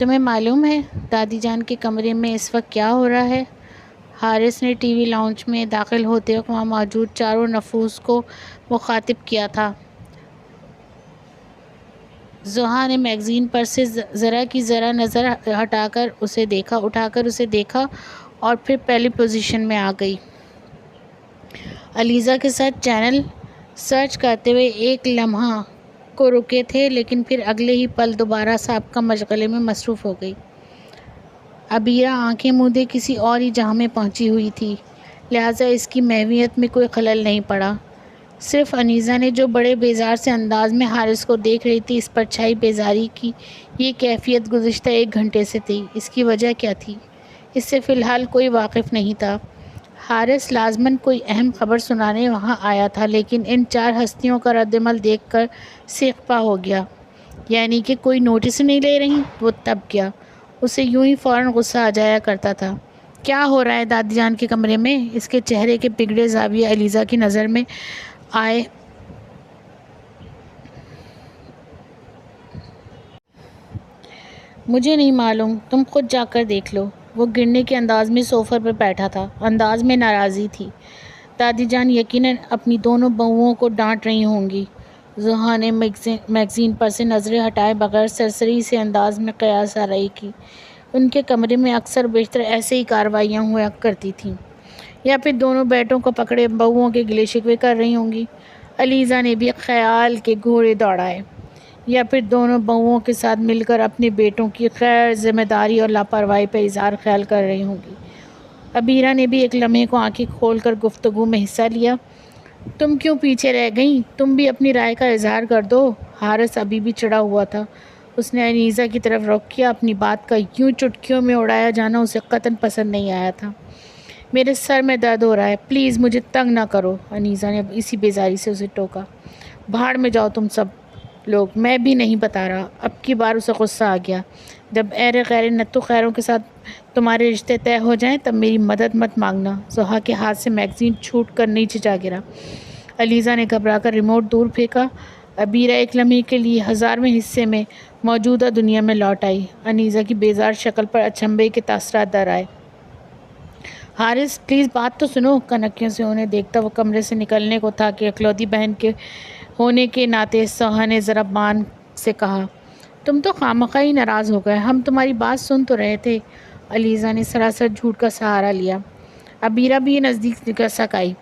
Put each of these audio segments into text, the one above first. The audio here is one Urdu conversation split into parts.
تمہیں معلوم ہے دادی جان کے کمرے میں اس وقت کیا ہو رہا ہے؟ حارث نے ٹی وی لاؤنج میں داخل ہوتے وقت وہاں موجود چاروں نفوس کو مخاطب کیا تھا۔ زحا نے میگزین پر سے ذرا کی ذرا نظر اٹھا کر اسے دیکھا اور پھر پہلی پوزیشن میں آ گئی۔ علیزہ کے ساتھ چینل سرچ کرتے ہوئے ایک لمحہ کو رکے تھے، لیکن پھر اگلے ہی پل دوبارہ سابقہ مشغلے میں مصروف ہو گئی۔ عبیرہ آنکھیں موندے کسی اور ہی جہاں میں پہنچی ہوئی تھی، لہٰذا اس کی محویت میں کوئی خلل نہیں پڑا۔ صرف انیسہ نے جو بڑے بیزار سے انداز میں حارث کو دیکھ رہی تھی، اس پر چھائی بیزاری کی یہ کیفیت گزشتہ 1 گھنٹے سے تھی۔ اس کی وجہ کیا تھی، اس سے فی الحال کوئی واقف نہیں تھا۔ حارث لازماً کوئی اہم خبر سنانے وہاں آیا تھا، لیکن ان 4 ہستیوں کا ردعمل دیکھ کر سیخ پا ہو گیا۔ یعنی کہ کوئی نوٹس نہیں لے رہی؟ وہ تب گیا۔ اسے یوں ہی فوراً غصہ آ جایا کرتا تھا۔ کیا ہو رہا ہے دادی جان کے کمرے میں؟ اس کے چہرے کے بگڑے زاویے علیزہ کی نظر میں آئے۔ مجھے نہیں معلوم، تم خود جا کر دیکھ لو۔ وہ گرنے کے انداز میں صوفے پر بیٹھا تھا، انداز میں ناراضی تھی۔ دادی جان یقیناً اپنی دونوں بہوؤں کو ڈانٹ رہی ہوں گی۔ زحا نے میگزین پر سے نظریں ہٹائے بغیر سرسری سے انداز میں قیاس آرائی کی۔ ان کے کمرے میں اکثر و بیشتر ایسے ہی کارروائیاں ہوا کرتی تھیں۔ یا پھر دونوں بیٹوں کو پکڑے بہوؤں کے گلے شکوے کر رہی ہوں گی۔ علیزہ نے بھی خیال کے گھوڑے دوڑائے۔ یا پھر دونوں بہوؤں کے ساتھ مل کر اپنے بیٹوں کی غیر ذمہ داری اور لاپرواہی پر اظہار خیال کر رہی ہوں گی۔ عبیرہ نے بھی ایک لمحے کو آنکھیں کھول کر گفتگو میں حصہ لیا۔ تم کیوں پیچھے رہ گئیں؟ تم بھی اپنی رائے کا اظہار کر دو۔ حارث ابھی بھی چڑھا ہوا تھا۔ اس نے انیسہ کی طرف رخ کیا۔ اپنی بات کا یوں چٹکیوں میں اڑایا جانا اسے قطعاً پسند نہیں آیا تھا۔ میرے سر میں درد ہو رہا ہے، پلیز مجھے تنگ نہ کرو، انیسہ نے اسی بیزاری سے اسے ٹوکا۔ بھاڑ میں جاؤ تم سب لوگ، میں بھی نہیں بتا رہا۔ اب کی بار اسے غصہ آ گیا۔ جب غیر نتو خیروں کے ساتھ تمہارے رشتے طے ہو جائیں تب میری مدد مت مانگنا۔ زحا کے ہاتھ سے میگزین چھوٹ کر نیچے جا گرا۔ علیزہ نے گھبرا کر ریموٹ دور پھینکا۔ عبیرہ ایک لمحے کے لیے 1000ویں حصے میں موجودہ دنیا میں لوٹ آئی۔ انیسہ کی بیزار شکل پر اچنبھے کے تاثرات در آئے۔ حارث پلیز بات تو سنو۔ کنکیوں سے انہیں دیکھتا وہ کمرے سے نکلنے کو تھا کہ اکلوتی بہن کے ہونے کے ناطے زحا نے ذرا بان سے کہا، تم تو خواہ ہی ناراض ہو گئے، ہم تمہاری بات سن تو رہے تھے۔ علیزہ نے سراسر جھوٹ کا سہارا لیا۔ عبیرہ بھی نزدیک نکل آئی۔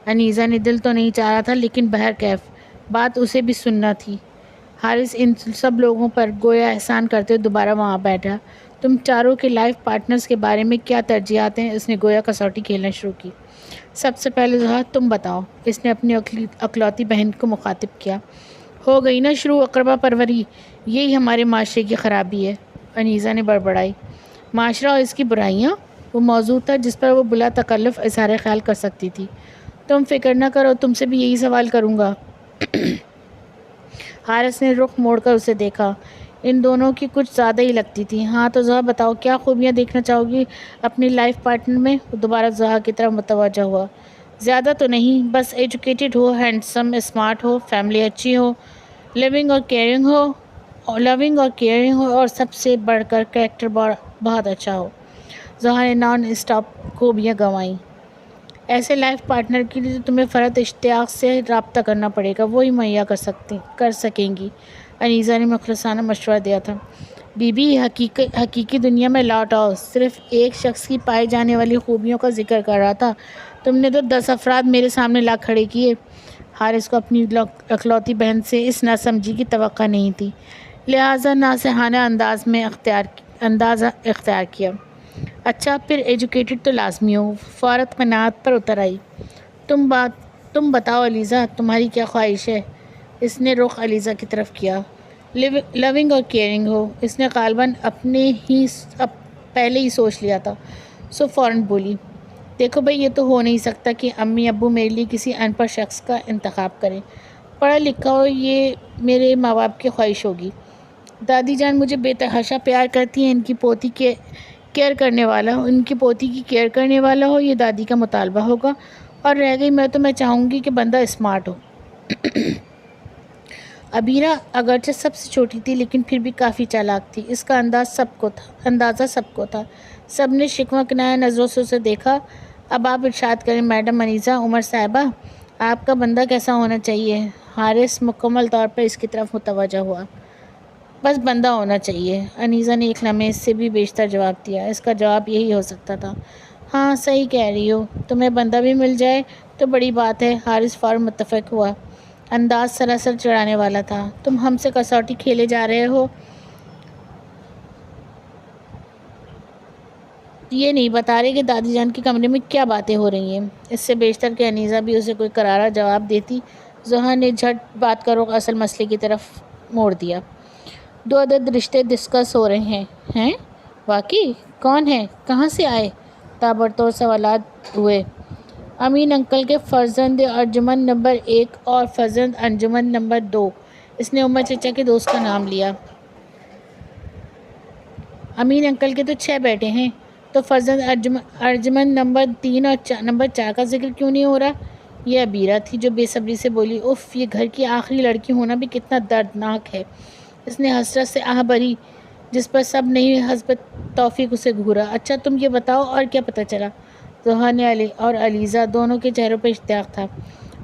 انیسہ نے دل تو نہیں چاہ رہا تھا، لیکن بہرکیف بات اسے بھی سننا تھی۔ حارث ان سب لوگوں پر گویا احسان کرتے ہوئے دوبارہ وہاں بیٹھا۔ تم چاروں کے لائف پارٹنرز کے بارے میں کیا ترجیحات ہیں؟ اس نے گویا کسوٹی کھیلنا شروع کی۔ سب سے پہلے زحا تم بتاؤ، اس نے اپنی اکلوتی بہن کو مخاطب کیا۔ ہو گئی نا شروع اقربا پروری، یہی ہمارے معاشرے کی خرابی ہے، انیسہ نے بڑبڑائی۔ معاشرہ اور اس کی برائیاں؟ وہ موضوع تھا جس پر وہ بلا تکلف اظہار خیال کر سکتی تھی۔ تم فکر نہ کرو، تم سے بھی یہی سوال کروں گا۔ حارث نے رخ موڑ کر اسے دیکھا۔ ان دونوں کی کچھ زیادہ ہی لگتی تھی۔ ہاں تو زحا بتاؤ، کیا خوبیاں دیکھنا چاہو گی اپنی لائف پارٹنر میں؟ وہ دوبارہ زحا کی طرف متوجہ ہوا۔ زیادہ تو نہیں، بس ایجوکیٹڈ ہو، ہینڈسم، اسمارٹ ہو، فیملی اچھی ہو، لوننگ اور کیئرنگ ہو اور سب سے بڑھ کر کریکٹر بہت اچھا ہو۔ زحا نے نان اسٹاپ خوبیاں گنوائیں۔ ایسے لائف پارٹنر کے لیے تو تمہیں فرد اشتیاق سے رابطہ کرنا پڑے گا، وہی مہیا کر سکیں گی، انیسہ نے مخلصانہ مشورہ دیا تھا۔ بی بی حقیقی دنیا میں لوٹ آؤ، صرف ایک شخص کی پائی جانے والی خوبیوں کا ذکر کر رہا تھا، تم نے تو 10 افراد میرے سامنے لا کھڑے کیے۔ حارث کو اپنی اکلوتی بہن سے اس ناسمجھی کی توقع نہیں تھی، لہٰذا ناصحانہ انداز اختیار کیا۔ اچھا پھر ایجوکیٹڈ تو لازمی ہو، فوراً قناعت پر اتر آئی۔ تم بتاؤ علیزہ، تمہاری کیا خواہش ہے؟ اس نے رخ علیزہ کی طرف کیا۔ لوننگ اور کیئرنگ ہو، اس نے غالباً پہلے ہی سوچ لیا تھا، سو فوراً بولی۔ دیکھو بھائی، یہ تو ہو نہیں سکتا کہ امی ابو میرے لیے کسی ان پڑھ شخص کا انتخاب کریں، پڑھا لکھا ہو، یہ میرے ماں باپ کی خواہش ہوگی۔ دادی جان مجھے بے تحاشا پیار کرتی ہیں، ان کی پوتی کی کیئر کرنے والا ہو، یہ دادی کا مطالبہ ہوگا۔ اور رہ گئی میں چاہوں گی کہ بندہ اسمارٹ ہو۔ ابیرہ اگرچہ سب سے چھوٹی تھی لیکن پھر بھی کافی چالاک تھی، اس کا اندازہ سب کو تھا۔ سب نے شکوہ کنایہ نظروں سے اسے دیکھا۔ اب آپ ارشاد کریں میڈم انیسہ عمر صاحبہ، آپ کا بندہ کیسا ہونا چاہیے؟ حارث مکمل طور پر اس کی طرف متوجہ ہوا۔ بس بندہ ہونا چاہیے، انیسہ نے ایک لمحے سے بھی بیشتر جواب دیا۔ اس کا جواب یہی ہو سکتا تھا۔ ہاں صحیح کہہ رہی ہو، تمہیں بندہ بھی مل جائے تو بڑی بات ہے۔ حارث فوراً متفق ہوا، انداز سراسر چڑھانے والا تھا۔ تم ہم سے کسوٹی کھیلے جا رہے ہو؟ یہ نہیں بتا رہے کہ دادی جان کے کمرے میں کیا باتیں ہو رہی ہیں۔ اس سے بیشتر کہ انیسہ بھی اسے کوئی کرارا جواب دیتی، زہا نے جھٹ بات کا رخ اصل مسئلے کی طرف موڑ دیا۔ 2 عدد رشتے ڈسکس ہو رہے ہیں۔ ہیں؟ واقعی؟ کون ہے؟ کہاں سے آئے؟ تابڑتوڑ سوالات ہوئے۔ امین انکل کے فرزند ارجمند نمبر 1 اور فرزند انجمن نمبر 2۔ اس نے عمر چچا کے دوست کا نام لیا۔ امین انکل کے تو 6 بیٹے ہیں، تو فرزند ارجمند نمبر 3 اور نمبر 4 کا ذکر کیوں نہیں ہو رہا؟ یہ ابیرہ تھی جو بے صبری سے بولی، اف، یہ گھر کی آخری لڑکی ہونا بھی کتنا دردناک ہے۔ اس نے حسرت سے آہ بھری جس پر سب نہیں حسب توفیق اسے گھورا۔ اچھا تم یہ بتاؤ اور کیا پتہ چلا؟ زہا نے اور علیزہ دونوں کے چہروں پر اشتیاق تھا۔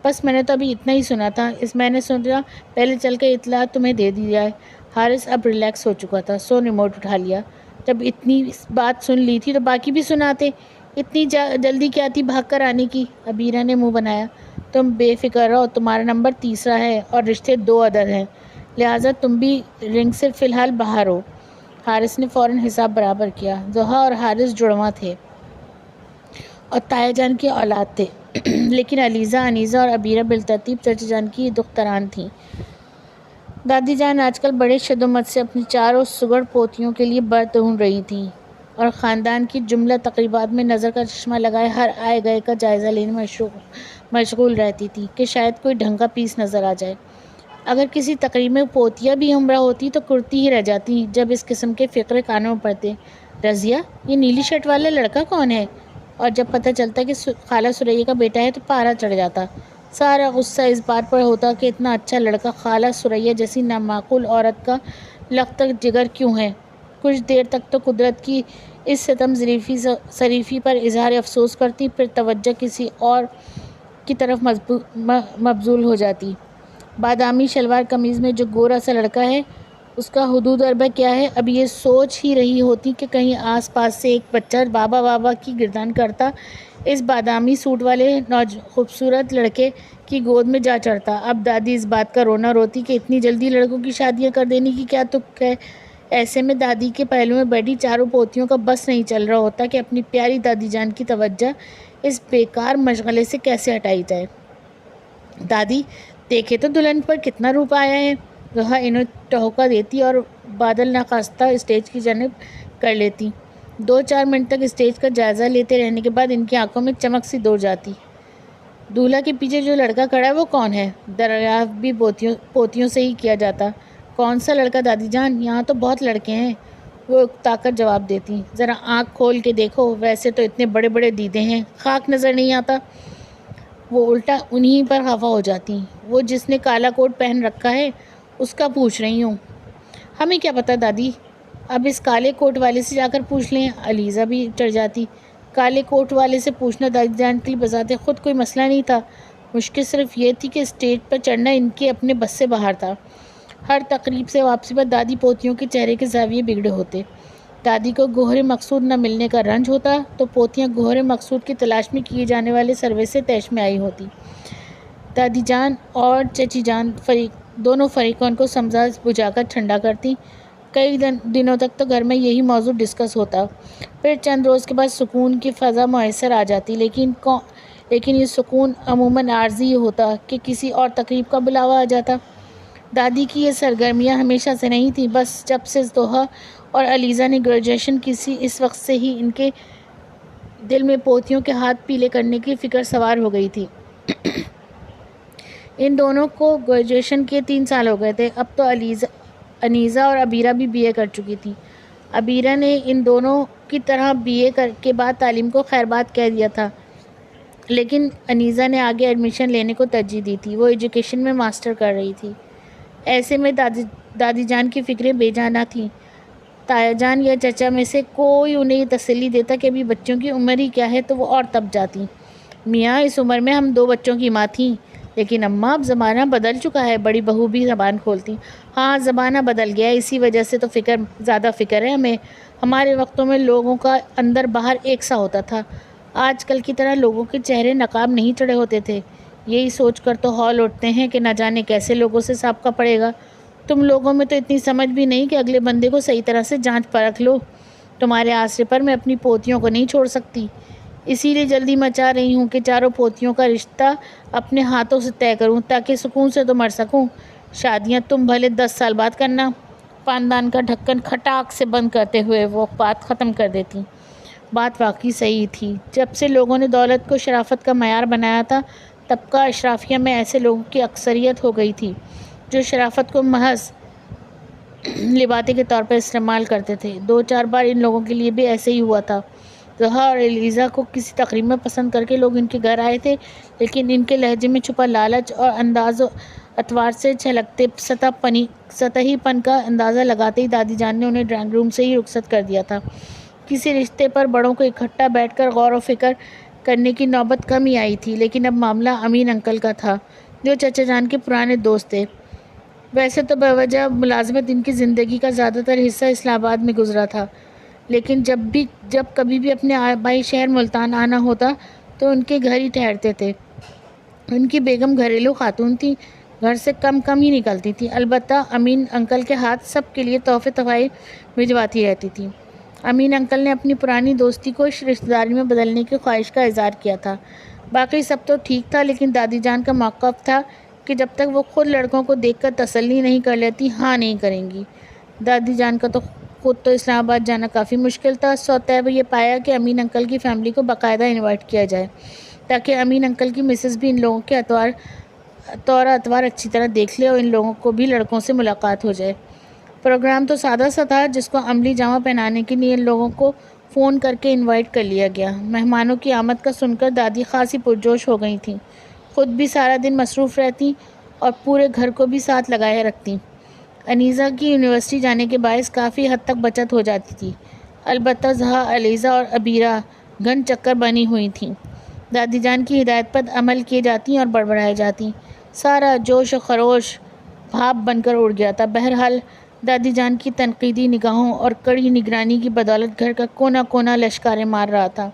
بس میں نے تو ابھی اتنا ہی سنا تھا، میں نے سوچا پہلے چل کے اطلاع تمہیں دے دی جائے۔ حارث اب ریلیکس ہو چکا تھا، سو ریموٹ اٹھا لیا۔ جب اتنی بات سن لی تھی تو باقی بھی سناتے، اتنی جلدی کیا تھی بھاگ کر آنے کی؟ ابیرہ نے منہ بنایا۔ تم بے فکر رہو، تمہارا نمبر 3 ہے اور رشتے 2 عدد ہیں، لہٰذا تم بھی رنگ سے فی الحال باہر ہو۔ حارث نے فوراً حساب برابر کیا۔ زہا اور حارث جڑواں تھے اور تایا جان کی اولاد تھے، لیکن علیزہ، انیسہ اور ابیرہ بالترتیب چچا جان کی دختران تھیں۔ دادی جان آج کل بڑے شد و مت سے اپنی 4 سگڑ پوتیوں کے لیے بر ڈھونڈ رہی تھیں اور خاندان کی جملہ تقریبات میں نظر کا چشمہ لگائے ہر آئے گئے کا جائزہ لینے میں مشغول رہتی تھی کہ شاید کوئی ڈھنگ کا پیس نظر آ جائے۔ اگر کسی تقریب میں پوتیاں بھی ہمراہ ہوتی تو کرتی ہی رہ جاتی جب اس قسم کے فقرے کانوں میں پڑتے۔ رضیہ، یہ نیلی شرٹ والا لڑکا کون ہے؟ اور جب پتہ چلتا کہ خالہ سریا کا بیٹا ہے تو پارا چڑھ جاتا۔ سارا غصہ اس بات پر ہوتا کہ اتنا اچھا لڑکا خالہ سریا جیسی نامعقول عورت کا لخت جگر کیوں ہے۔ کچھ دیر تک تو قدرت کی اس ستم ظریفی پر اظہار افسوس کرتی، پھر توجہ کسی اور کی طرف مبذول ہو جاتی۔ بادامی شلوار قمیض میں جو گورا سا لڑکا ہے، اس کا حدود اربع کیا ہے؟ اب یہ سوچ ہی رہی ہوتی کہ کہیں آس پاس سے ایک بچہ بابا بابا کی گردان کرتا اس بادامی سوٹ والے خوبصورت لڑکے کی گود میں جا چڑھتا۔ اب دادی اس بات کا رونا روتی کہ اتنی جلدی لڑکوں کی شادیاں کر دینے کی کیا تک ہے۔ ایسے میں دادی کے پہلو میں بیٹھی 4 پوتیوں کا بس نہیں چل رہا ہوتا کہ اپنی پیاری دادی جان کی توجہ اس بیکار مشغلے سے کیسے ہٹائی جائے۔ دادی دیکھے تو دلہن پر کتنا روپ آیا ہے۔ زہا انہیں ٹہوکا دیتی اور بادل ناخواستہ اسٹیج کی جانب کر لیتی۔ 2-4 منٹ تک اسٹیج کا جائزہ لیتے رہنے کے بعد ان کی آنکھوں میں چمک سی دوڑ جاتی۔ دولہا کے پیچھے جو لڑکا کھڑا ہے وہ کون ہے؟ دریافت بھی پوتیوں سے ہی کیا جاتا۔ کون سا لڑکا دادی جان؟ یہاں تو بہت لڑکے ہیں، وہ اکتا کر جواب دیتی۔ ذرا آنکھ کھول کے دیکھو، ویسے تو اتنے بڑے بڑے دیدے ہیں، خاک نظر نہیں آتا۔ وہ الٹا انہی پر خفا ہو جاتی۔ وہ جس نے کالا کوٹ پہن رکھا ہے اس کا پوچھ رہی ہوں۔ ہمیں کیا پتہ دادی، اب اس کالے کوٹ والے سے جا کر پوچھ لیں۔ علیزہ بھی چڑھ جاتی۔ کالے کوٹ والے سے پوچھنا دادی جان کے لیے بذات خود کوئی مسئلہ نہیں تھا، مشکل صرف یہ تھی کہ اسٹیج پر چڑھنا ان کے اپنے بس سے باہر تھا۔ ہر تقریب سے واپسی پر دادی پوتیوں کے چہرے کے زاویے بگڑے ہوتے۔ دادی کو گوہر مقصود نہ ملنے کا رنج ہوتا تو پوتیاں گوہر مقصود کی تلاش میں کیے جانے والے سروے سے طیش میں آئی ہوتی۔ دادی جان اور چچی جان دونوں فریقین کو سمجھا بجھا کر ٹھنڈا کرتی۔ کئی دنوں تک تو گھر میں یہی موضوع ڈسکس ہوتا، پھر چند روز کے بعد سکون کی فضا میسر آ جاتی، لیکن یہ سکون عموماً عارضی ہی ہوتا کہ کسی اور تقریب کا بلاوا آ جاتا۔ دادی کی یہ سرگرمیاں ہمیشہ سے نہیں تھیں، بس جب سے زہا اور علیزہ نے گریجویشن کی اس وقت سے ہی ان کے دل میں پوتیوں کے ہاتھ پیلے کرنے کی فکر سوار ہو گئی تھی۔ ان دونوں کو گریجویشن کے 3 سال ہو گئے تھے۔ اب تو انیسہ اور ابیرہ بھی BA کر چکی تھی۔ ابیرہ نے ان دونوں کی طرح BA کے بعد تعلیم کو خیر بات کہہ دیا تھا، لیکن انیسہ نے آگے ایڈمیشن لینے کو ترجیح دی تھی۔ وہ ایجوکیشن میں ماسٹر کر رہی تھی۔ ایسے میں دادی جان کی فکریں بے جان نہ تھیں۔ تایا جان یا چچا میں سے کوئی انہیں یہ تسلی دیتا کہ ابھی بچوں کی عمر ہی کیا ہے تو وہ اور تب جاتی۔ میاں اس عمر میں ہم 2 بچوں کی ماں تھیں، لیکن اماں اب زمانہ بدل چکا ہے، بڑی بہو بھی زبان کھولتی۔ ہاں زمانہ بدل گیا، اسی وجہ سے تو زیادہ فکر ہے ہمیں۔ ہمارے وقتوں میں لوگوں کا اندر باہر ایک سا ہوتا تھا، آج کل کی طرح لوگوں کے چہرے نقاب نہیں چڑھے ہوتے تھے۔ یہی سوچ کر تو ہال اٹھتے ہیں کہ نہ جانے کیسے لوگوں سے سابقہ پڑے گا۔ تم لوگوں میں تو اتنی سمجھ بھی نہیں کہ اگلے بندے کو صحیح طرح سے جانچ پرکھ لو۔ تمہارے آسرے پر میں اپنی پوتیوں کو نہیں چھوڑ سکتی، اسی لیے جلدی مچا رہی ہوں کہ چاروں پوتیوں کا رشتہ اپنے ہاتھوں سے طے کروں تاکہ سکون سے تو مر سکوں۔ شادیاں تم بھلے 10 سال بعد کرنا۔ پاندان کا ڈھکن کھٹاک سے بند کرتے ہوئے وہ بات ختم کر دیتی۔ بات واقعی صحیح تھی۔ جب سے لوگوں نے دولت کو شرافت کا معیار بنایا تھا، طبقہ اشرافیہ میں ایسے لوگوں کی اکثریت ہو گئی تھی جو شرافت کو محض لباتے کے طور پر استعمال کرتے تھے۔ 2-4 بار ان لوگوں کے لیے بھی ایسے ہی ہوا تھا۔ زہرا اور ایلیزا کو کسی تقریب میں پسند کر کے لوگ ان کے گھر آئے تھے، لیکن ان کے لہجے میں چھپا لالچ اور انداز و اطوار سے چھلکتے سطحی پن کا اندازہ لگاتے ہی دادی جان نے انہیں ڈرائنگ روم سے ہی رخصت کر دیا تھا۔ کسی رشتے پر بڑوں کو اکٹھا بیٹھ کر غور و فکر کرنے کی نوبت کم ہی آئی تھی، لیکن اب معاملہ امین انکل کا تھا جو چچا جان کے پرانے دوست تھے۔ ویسے تو بوجہ ملازمت ان کی زندگی کا زیادہ تر حصہ اسلام آباد میں گزرا تھا، لیکن جب کبھی بھی اپنے آبائی شہر ملتان آنا ہوتا تو ان کے گھر ہی ٹھہرتے تھے۔ ان کی بیگم گھریلو خاتون تھی، گھر سے کم ہی نکلتی تھی، البتہ امین انکل کے ہاتھ سب کے لیے تحفے تحائف بھجواتی رہتی تھی۔ امین انکل نے اپنی پرانی دوستی کو اس رشتہ داری میں بدلنے کی خواہش کا اظہار کیا تھا۔ باقی سب تو ٹھیک تھا، لیکن دادی جان کا موقف تھا کہ جب تک وہ خود لڑکوں کو دیکھ کر تسلی نہیں کر لیتی، ہاں نہیں کریں گی۔ دادی جان کا تو خود تو اسلام آباد جانا کافی مشکل تھا۔ سوتیبہ یہ پایا کہ امین انکل کی فیملی کو باقاعدہ انوائٹ کیا جائے تاکہ امین انکل کی مسز بھی ان لوگوں کے طور اتوار اچھی طرح دیکھ لے اور ان لوگوں کو بھی لڑکوں سے ملاقات ہو جائے۔ پروگرام تو سادہ سا تھا، جس کو عملی جامہ پہنانے کے لیے ان لوگوں کو فون کر کے انوائٹ کر لیا گیا۔ مہمانوں کی آمد کا سن کر دادی خاصی پرجوش ہو گئی تھیں، خود بھی سارا دن مصروف رہتی اور پورے گھر کو بھی ساتھ لگائے رکھتی۔ انیزہ کی یونیورسٹی جانے کے باعث کافی حد تک بچت ہو جاتی تھی، البتہ زہا، علیزہ اور عبیرہ گھن چکر بنی ہوئی تھیں۔ دادی جان کی ہدایت پر عمل کیے جاتی اور بڑبڑائے جاتی، سارا جوش و خروش بھاپ بن کر اڑ گیا تھا۔ بہرحال دادی جان کی تنقیدی نگاہوں اور کڑی نگرانی کی بدولت گھر کا کونا کونا لشکاریں مار رہا تھا۔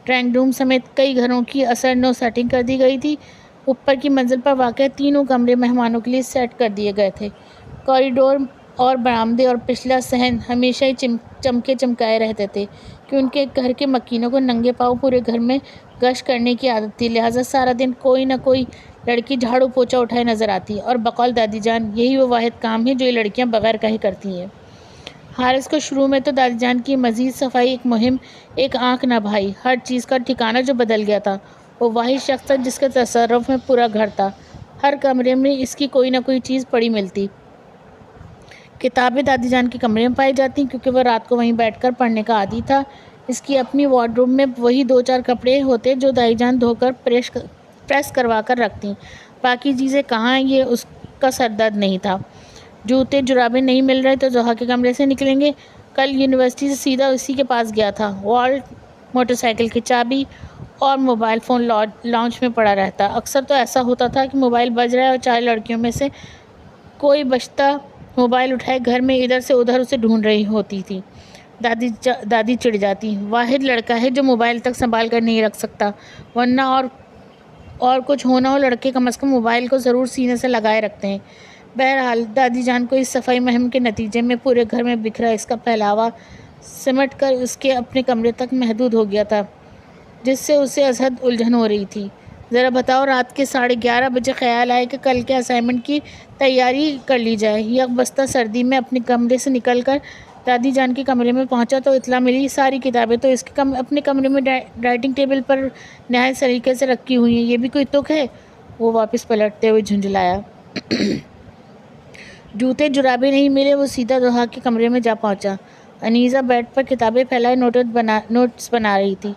ڈرائنگ روم سمیت کئی گھروں کی اثر نو سیٹنگ کر دی گئی تھی۔ اوپر کی منزل پر واقع 3 کمرے مہمانوں کے لیے سیٹ کر دیے گئے تھے۔ کوریڈور اور برآمدے اور پچھلا صحن ہمیشہ ہی چمکائے رہتے تھے کہ ان کے گھر کے مکینوں کو ننگے پاؤں پورے گھر میں گشت کرنے کی عادت تھی، لہٰذا سارا دن کوئی نہ کوئی لڑکی جھاڑو پوچھا اٹھائے نظر آتی، اور بقول دادی جان یہی وہ واحد کام ہے جو یہ لڑکیاں بغیر کہے کرتی ہیں۔ حارث کو شروع میں تو دادی جان کی مزید صفائی ایک مہم، ایک آنکھ نہ بھائی۔ ہر چیز کا ٹھکانہ جو بدل گیا تھا، وہ واحد شخص تھا جس کے تصرف میں پورا گھر تھا۔ ہر کمرے میں اس کی کوئی نہ کوئی چیز پڑی ملتی۔ کتابیں دادی جان کے کمرے میں پائی جاتی کیونکہ وہ رات کو وہیں بیٹھ کر پڑھنے کا عادی تھا۔ اس کی اپنی وارڈروب میں وہی 2-4 کپڑے ہوتے جو دادی جان دھو کر پریس کروا کر رکھتی، باقی چیزیں کہاں یہ اس کا سردرد نہیں تھا۔ جوتے جرابیں نہیں مل رہے تو زحا کے کمرے سے نکلیں گے، کل یونیورسٹی سے سیدھا اسی کے پاس گیا تھا۔ والٹ موٹر سائیکل کی چابی اور موبائل فون لاؤنج میں پڑا رہتا، اکثر تو ایسا ہوتا تھا کہ موبائل بج رہا ہے اور 4 لڑکیوں میں سے کوئی بچتا موبائل اٹھائے گھر میں ادھر سے ادھر اسے ڈھونڈ رہی ہوتی تھی۔ دادی چڑ جاتی، واحد لڑکا ہے جو موبائل تک سنبھال کر نہیں رکھ سکتا، ورنہ اور کچھ ہونا ہو لڑکے کم از کم موبائل کو ضرور سینے سے لگائے رکھتے ہیں۔ بہرحال دادی جان کو اس صفائی مہم کے نتیجے میں پورے گھر میں بکھرا اس کا پھیلاوا سمٹ کر اس کے اپنے کمرے تک محدود ہو گیا تھا، جس سے اسے ازحد الجھن ہو رہی تھی۔ ذرا بتاؤ، رات کے 11:30 بجے خیال آئے کہ کل کے اسائنمنٹ کی تیاری کر لی جائے۔ یک بستہ سردی میں اپنے کمرے سے نکل کر دادی جان کے کمرے میں پہنچا تو اطلاع ملی ساری کتابیں تو اس کے اپنے کمرے میں رائٹنگ ٹیبل پر نہایت سلیقے سے رکھی ہوئی ہیں، یہ بھی کوئی تک ہے؟ وہ واپس پلٹتے ہوئے جھنجھلایا۔ جوتے جرابیں نہیں ملے، وہ سیدھا زحا کے کمرے میں جا پہنچا۔ انیزہ بیڈ پر کتابیں پھیلائے نوٹس بنا رہی تھی۔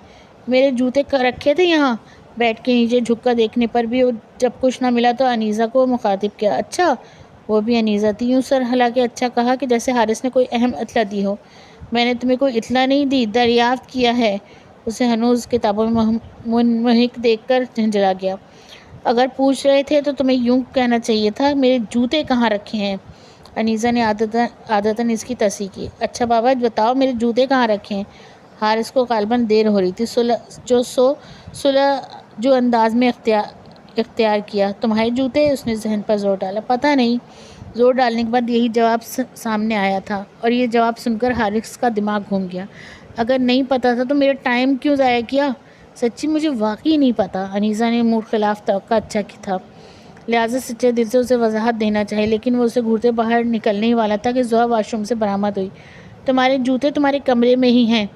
میرے جوتے رکھے تھے یہاں۔ بیڈ کے نیچے جھک کر دیکھنے پر بھی جب کچھ نہ ملا تو انیزہ کو مخاطب کیا، اچھا وہ بھی انیزہ تھی۔ یوں سر ہلا کے اچھا کہا کہ جیسے حارث نے کوئی اہم اطلاع دی ہو۔ میں نے تمہیں کوئی اطلاع نہیں دی، دریافت کیا ہے۔ اسے ہنوز کتابوں میں منہک دیکھ کر جھنجھلا گیا۔ اگر پوچھ رہے تھے تو تمہیں یوں کہنا چاہیے تھا، میرے جوتے کہاں رکھے ہیں؟ انیزہ نے عادتاً اس کی تصحیح کی۔ اچھا بابا بتاؤ، میرے جوتے کہاں رکھے ہیں؟ حارث کو غالباً دیر ہو رہی تھی۔ صلح جو انداز میں اختیار کیا، تمہارے جوتے؟ اس نے ذہن پر زور ڈالا۔ پتہ نہیں۔ زور ڈالنے کے بعد یہی جواب سامنے آیا تھا، اور یہ جواب سن کر حارث کا دماغ گھوم گیا۔ اگر نہیں پتا تھا تو میرا ٹائم کیوں ضائع کیا؟ سچی مجھے واقعی نہیں پتا۔ انیزہ نے موڈ خلاف توقع اچھا کی تھا، لہٰذا سچے دل سے اسے وضاحت دینا چاہیے، لیکن وہ اسے گھورتے باہر نکلنے ہی والا تھا کہ زحا واش روم سے برآمد ہوئی۔ تمہارے جوتے تمہارے کمرے میں ہی ہیں،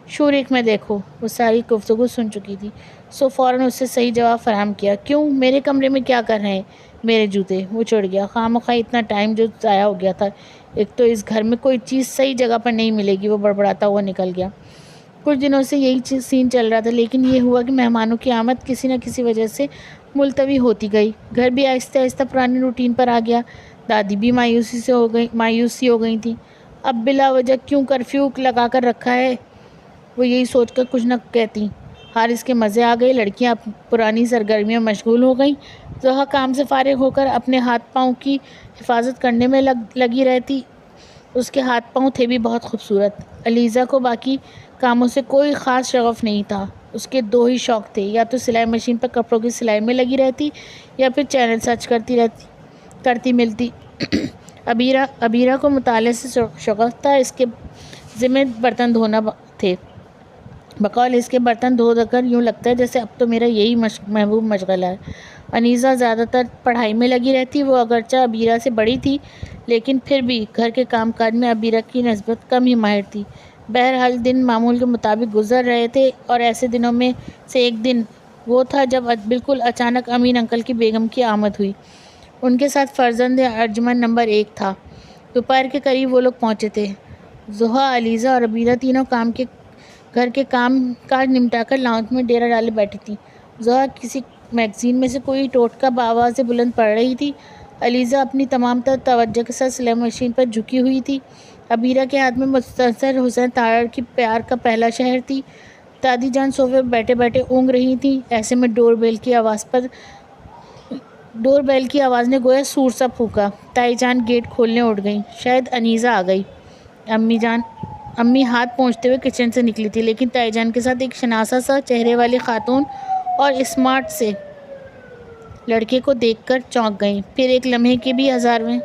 شورک میں دیکھو۔ وہ ساری گفتگو سن چکی تھی، سو فوراً اس سے صحیح جواب فراہم کیا۔ کیوں؟ میرے کمرے میں کیا کر رہے ہیں میرے جوتے؟ وہ چڑ گیا۔ خواہ مخواہ اتنا ٹائم جو ضائع ہو گیا تھا، ایک تو اس گھر میں کوئی چیز صحیح جگہ پر نہیں ملے گی۔ وہ بڑبڑاتا ہوا نکل گیا۔ کچھ دنوں سے یہی سین چل رہا تھا، لیکن یہ ہوا کہ مہمانوں کی آمد کسی نہ کسی وجہ سے ملتوی ہوتی گئی۔ گھر بھی آہستہ آہستہ پرانی روٹین پر آ گیا۔ دادی بھی مایوسی ہو گئی تھی۔ اب بلا وجہ کیوں کرفیو لگا کر رکھا ہے؟ وہ یہی سوچ کر کچھ نہ کہتی۔ حارث کے مزے آ گئے۔ لڑکیاں پرانی سرگرمیوں میں مشغول ہو گئیں۔ زحا کام سے فارغ ہو کر اپنے ہاتھ پاؤں کی حفاظت کرنے میں لگی رہتی۔ اس کے ہاتھ پاؤں تھے بھی بہت خوبصورت۔ انیزہ کو باقی کاموں سے کوئی خاص شغف نہیں تھا۔ اس کے دو ہی شوق تھے، یا تو سلائی مشین پر کپڑوں کی سلائی میں لگی رہتی، یا پھر چینل سرچ کرتی ملتی۔ ابیرہ کو مطالعے سے شغف تھا۔ اس کے ذمہ برتن دھونا تھے۔ بقول اس کے برتن دھو کر یوں لگتا ہے جیسے اب تو میرا یہی محبوب مشغلہ ہے۔ انیزہ زیادہ تر پڑھائی میں لگی رہتی۔ وہ اگرچہ ابیرہ سے بڑی تھی، لیکن پھر بھی گھر کے کام کاج میں ابیرہ کی نسبت کم ہی ماہر تھی۔ بہرحال دن معمول کے مطابق گزر رہے تھے، اور ایسے دنوں میں سے ایک دن وہ تھا جب بالکل اچانک امین انکل کی بیگم کی آمد ہوئی۔ ان کے ساتھ فرزند ارجمن نمبر 1 تھا۔ دوپہر کے قریب وہ لوگ پہنچے تھے۔ زحا، انیزہ اور ابیرہ تینوں گھر کے کام کاج نمٹا کر لاؤنج میں ڈیرا ڈالے بیٹھی تھیں۔ زحا کسی میگزین میں سے کوئی ٹوٹکا بآواز بلند پڑھ رہی تھی۔ انیزہ اپنی تمام تر توجہ کے ساتھ سلائی مشین پر جھکی ہوئی تھی۔ ابیرہ کے ہاتھ میں مختصر حسین تارڑ کی پیار کا پہلا شہر تھی۔ دادی جان صوفے پر بیٹھے بیٹھے اونگ رہی تھیں۔ ایسے میں ڈور بیل کی آواز نے گویا سور سا پھونکا۔ تائی جان گیٹ کھولنے اٹھ گئیں۔ شاید انیزہ آ گئی۔ امی ہاتھ پوچھتے ہوئے کچن سے نکلی تھی، لیکن تائی جان کے ساتھ ایک شناسا سا چہرے والی خاتون اور اسمارٹ سے لڑکے کو دیکھ کر چونک گئیں۔ پھر ایک لمحے کے بھی 1000ویں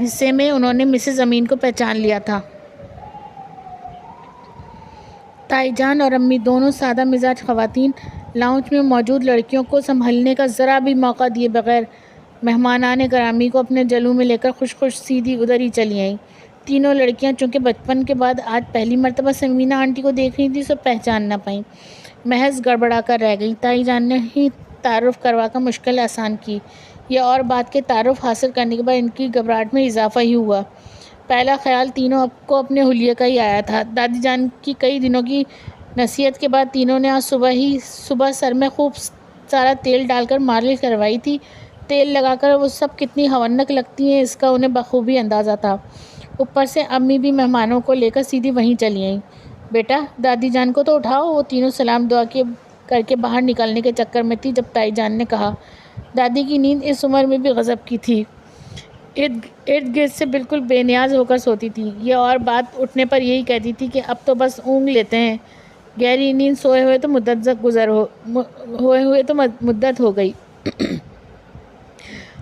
حصے میں انہوں نے مسز امین کو پہچان لیا تھا۔ تائی جان اور امی دونوں سادہ مزاج خواتین لاؤنج میں موجود لڑکیوں کو سنبھلنے کا ذرا بھی موقع دیے بغیر مہمانان گرامی کو اپنے جلوں میں لے کر خوش سیدھی ادھر ہی چلی آئیں۔ تینوں لڑکیاں چونکہ بچپن کے بعد آج پہلی مرتبہ سمینا آنٹی کو دیکھ رہی تھیں، سو پہچان نہ پائیں، محض گڑبڑا کر رہ گئیں۔ تائی جان نے ہی تعارف کروا کر مشکل آسان کی۔ یہ اور بات کہ تعارف حاصل کرنے کے بعد ان کی گھبراہٹ میں اضافہ ہی ہوا۔ پہلا خیال تینوں کو اپنے حلیے کا ہی آیا تھا۔ دادی جان کی کئی دنوں کی نصیحت کے بعد تینوں نے آج صبح سر میں خوب سارا تیل ڈال کر مالش کروائی تھی۔ تیل لگا کر وہ سب کتنی ہونک لگتی ہیں، اس کا انہیں بخوبی اندازہ تھا۔ اوپر سے امی بھی مہمانوں کو لے کر سیدھی وہیں چلی آئیں۔ بیٹا، دادی جان کو تو اٹھاؤ۔ وہ تینوں سلام دعا کر کے باہر نکلنے کے چکر میں تھی جب تائی جان نے کہا۔ دادی کی نیند اس عمر میں بھی غضب کی تھی۔ ارد گرد سے بالکل بے نیاز ہو کر سوتی تھی۔ یہ اور بات اٹھنے پر یہی کہتی تھی کہ اب تو بس اونگ لیتے ہیں۔ گہری نیند سوئے ہوئے تو مدت ہو گئی۔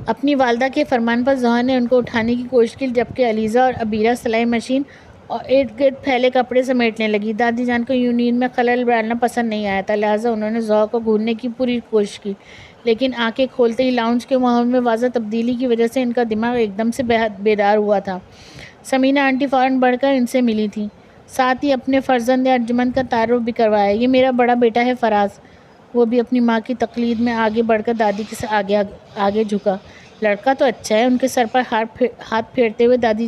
اپنی والدہ کے فرمان پر زحا نے ان کو اٹھانے کی کوشش کی، جبکہ انیزہ اور ابیرہ سلائی مشین اور ارد گرد پھیلے کپڑے سمیٹنے لگی۔ دادی جان کو یوں نیند میں خلل ڈالنا پسند نہیں آیا تھا، لہٰذا انہوں نے زحا کو گھورنے کی پوری کوشش کی، لیکن آنکھیں کھولتے ہی لاؤنج کے ماحول میں واضح تبدیلی کی وجہ سے ان کا دماغ ایک دم سے بیدار ہوا تھا۔ سمینا آنٹی فوراً بڑھ کر ان سے ملی تھیں، ساتھ ہی اپنے فرزند ارجمن کا تعارف بھی کروایا۔ یہ میرا بڑا بیٹا ہے فراز۔ وہ بھی اپنی ماں کی تقلید میں آگے بڑھ کر دادی کے آگے جھکا۔ لڑکا تو اچھا ہے۔ ان کے سر پر ہاتھ پھیرتے ہوئے دادی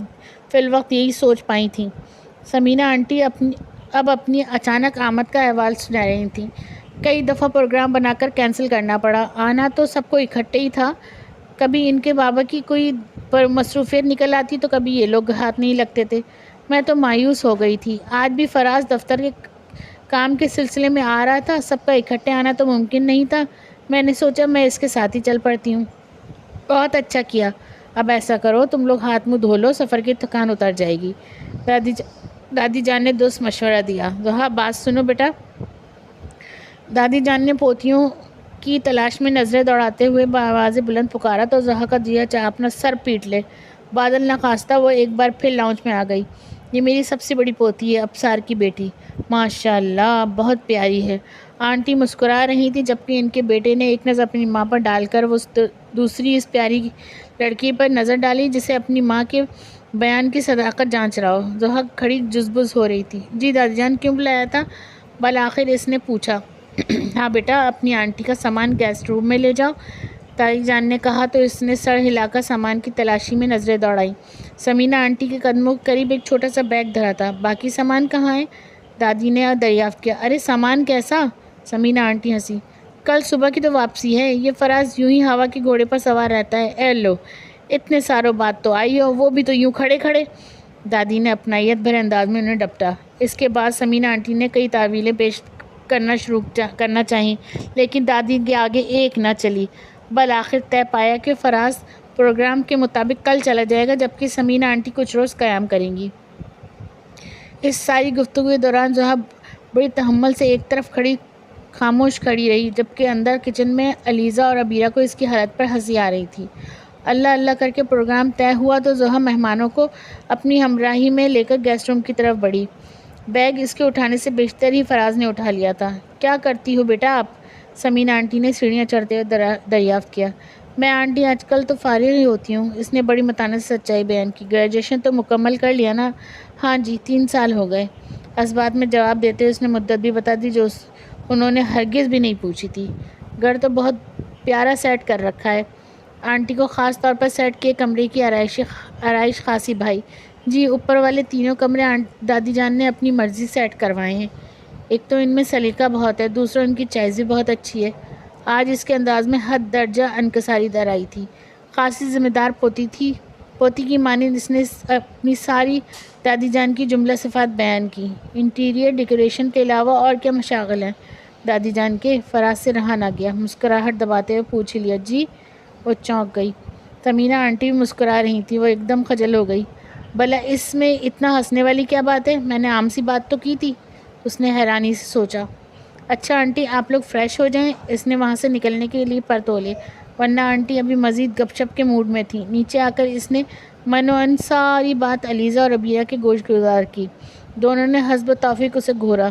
فی الوقت یہی سوچ پائی تھیں۔ سمینا آنٹی اب اپنی اچانک آمد کا احوال سنا رہی تھیں۔ کئی دفعہ پروگرام بنا کر کینسل کرنا پڑا۔ آنا تو سب کو اکٹھے ہی تھا۔ کبھی ان کے بابا کی کوئی پر مصروفیت نکل آتی تو کبھی یہ لوگ ہاتھ نہیں لگتے تھے۔ میں تو مایوس ہو گئی تھی۔ آج بھی فراز دفتر کے کام کے سلسلے میں آ رہا تھا، سب کا اکٹھے آنا تو ممکن نہیں تھا۔ میں نے سوچا میں اس کے ساتھ ہی چل پڑتی ہوں۔ بہت اچھا کیا۔ اب ایسا کرو تم لوگ ہاتھ منہ دھو لو، سفر کی تھکان اتر جائے گی۔ دادی جان نے دوست مشورہ دیا۔ زحا بات سنو بیٹا۔ دادی جان نے پوتیوں کی تلاش میں نظریں دوڑاتے ہوئے بآواز بلند پکارا تو زحا کا جیا چاہا اپنا سر پیٹ لے۔ بادل نخواستہ وہ ایک بار پھر لاؤنج میں آ گئی۔ یہ میری سب سے بڑی پوتی ہے، ابصار کی بیٹی۔ ماشاء اللہ بہت پیاری ہے۔ آنٹی مسکرا رہی تھی جبکہ ان کے بیٹے نے ایک نظر اپنی ماں پر ڈال کر وہ دوسری اس پیاری لڑکی پر نظر ڈالی جسے اپنی ماں کے بیان کی صداقت جانچ رہا ہو۔ زحا کھڑی جزبز ہو رہی تھی۔ جی دادی جان کیوں بلایا تھا؟ بالآخر اس نے پوچھا۔ ہاں بیٹا، اپنی آنٹی کا سامان گیسٹ روم میں لے جاؤ، دادی جان نے کہا تو اس نے سر ہلا کر سامان کی تلاشی میں نظریں دوڑائیں۔ سمینہ آنٹی کے قدموں کے قریب ایک چھوٹا سا بیگ دھرا تھا۔ باقی سامان کہاں ہے؟ دادی نے دریافت کیا۔ ارے سامان کیسا؟ سمینہ آنٹی ہنسی۔ کل صبح کی تو واپسی ہے۔ یہ فراز یوں ہی ہوا کے گھوڑے پر سوار رہتا ہے۔ اے لو، اتنے ساروں بات تو آئی ہو، وہ بھی تو یوں کھڑے کھڑے۔ دادی نے اپنائیت بھرے انداز میں انہیں ڈپٹا۔ اس کے بعد سمینہ آنٹی نے کئی تعویلیں پیش کرنا چاہیں لیکن دادی کے آگے ایک نہ چلی۔ بالآخر طے پایا کہ فراز پروگرام کے مطابق کل چلا جائے گا جبکہ سمینہ آنٹی کچھ روز قیام کریں گی۔ اس ساری گفتگو کے دوران زحا بڑی تحمل سے ایک طرف خاموش کھڑی رہی جبکہ اندر کچن میں علیزہ اور عبیرہ کو اس کی حالت پر ہنسی آ رہی تھی۔ اللہ اللہ کر کے پروگرام طے ہوا تو زحا مہمانوں کو اپنی ہمراہی میں لے کر گیسٹ روم کی طرف بڑھی۔ بیگ اس کے اٹھانے سے بیشتر ہی فراز نے اٹھا لیا تھا۔ کیا کرتی ہو بیٹا آپ؟ سمینہ آنٹی نے سیڑھیاں چڑھتے ہوئے دریافت کیا۔ میں آنٹی آج کل تو فارغ ہی ہوتی ہوں، اس نے بڑی متانت سے سچائی بیان کی۔ گریجویشن تو مکمل کر لیا نا؟ ہاں جی، 3 سال ہو گئے۔ اس بات میں جواب دیتے ہوئے اس نے مدت بھی بتا دی جو انہوں نے ہرگز بھی نہیں پوچھی تھی۔ گھر تو بہت پیارا سیٹ کر رکھا ہے۔ آنٹی کو خاص طور پر سیٹ کیے کمرے کی آرائش خاصی بھائی۔ جی، اوپر والے تینوں کمرے دادی جان نے اپنی مرضی سیٹ کروائے ہیں۔ ایک تو ان میں سلیقہ بہت ہے، دوسرا ان کی چائز بھی بہت اچھی ہے۔ آج اس کے انداز میں حد درجہ انکساری در آئی تھی۔ خاصی ذمہ دار پوتی تھی۔ پوتی کی مانند اس نے اپنی ساری دادی جان کی جملہ صفات بیان کی۔ انٹیریئر ڈیکوریشن کے علاوہ اور کیا مشاغل ہیں دادی جان کے؟ فراز سے رہا نہ گیا، مسکراہٹ دباتے ہوئے پوچھ لیا۔ جی؟ وہ چونک گئی۔ سمینہ آنٹی بھی مسکرا رہی تھی، وہ ایک دم خجل ہو گئی۔ بھلا اس میں اتنا ہنسنے والی کیا بات ہے؟ میں نے عام سی بات تو کی تھی۔ اس نے حیرانی سے سوچا۔ اچھا آنٹی آپ لوگ فریش ہو جائیں، اس نے وہاں سے نکلنے کے لیے پر تولے، ورنہ آنٹی ابھی مزید گپ شپ کے موڈ میں تھی۔ نیچے آ کر اس نے منوان ساری بات علیزہ اور عبیرہ کے گوش گزار کی۔ دونوں نے حسب توفیق اسے گھورا۔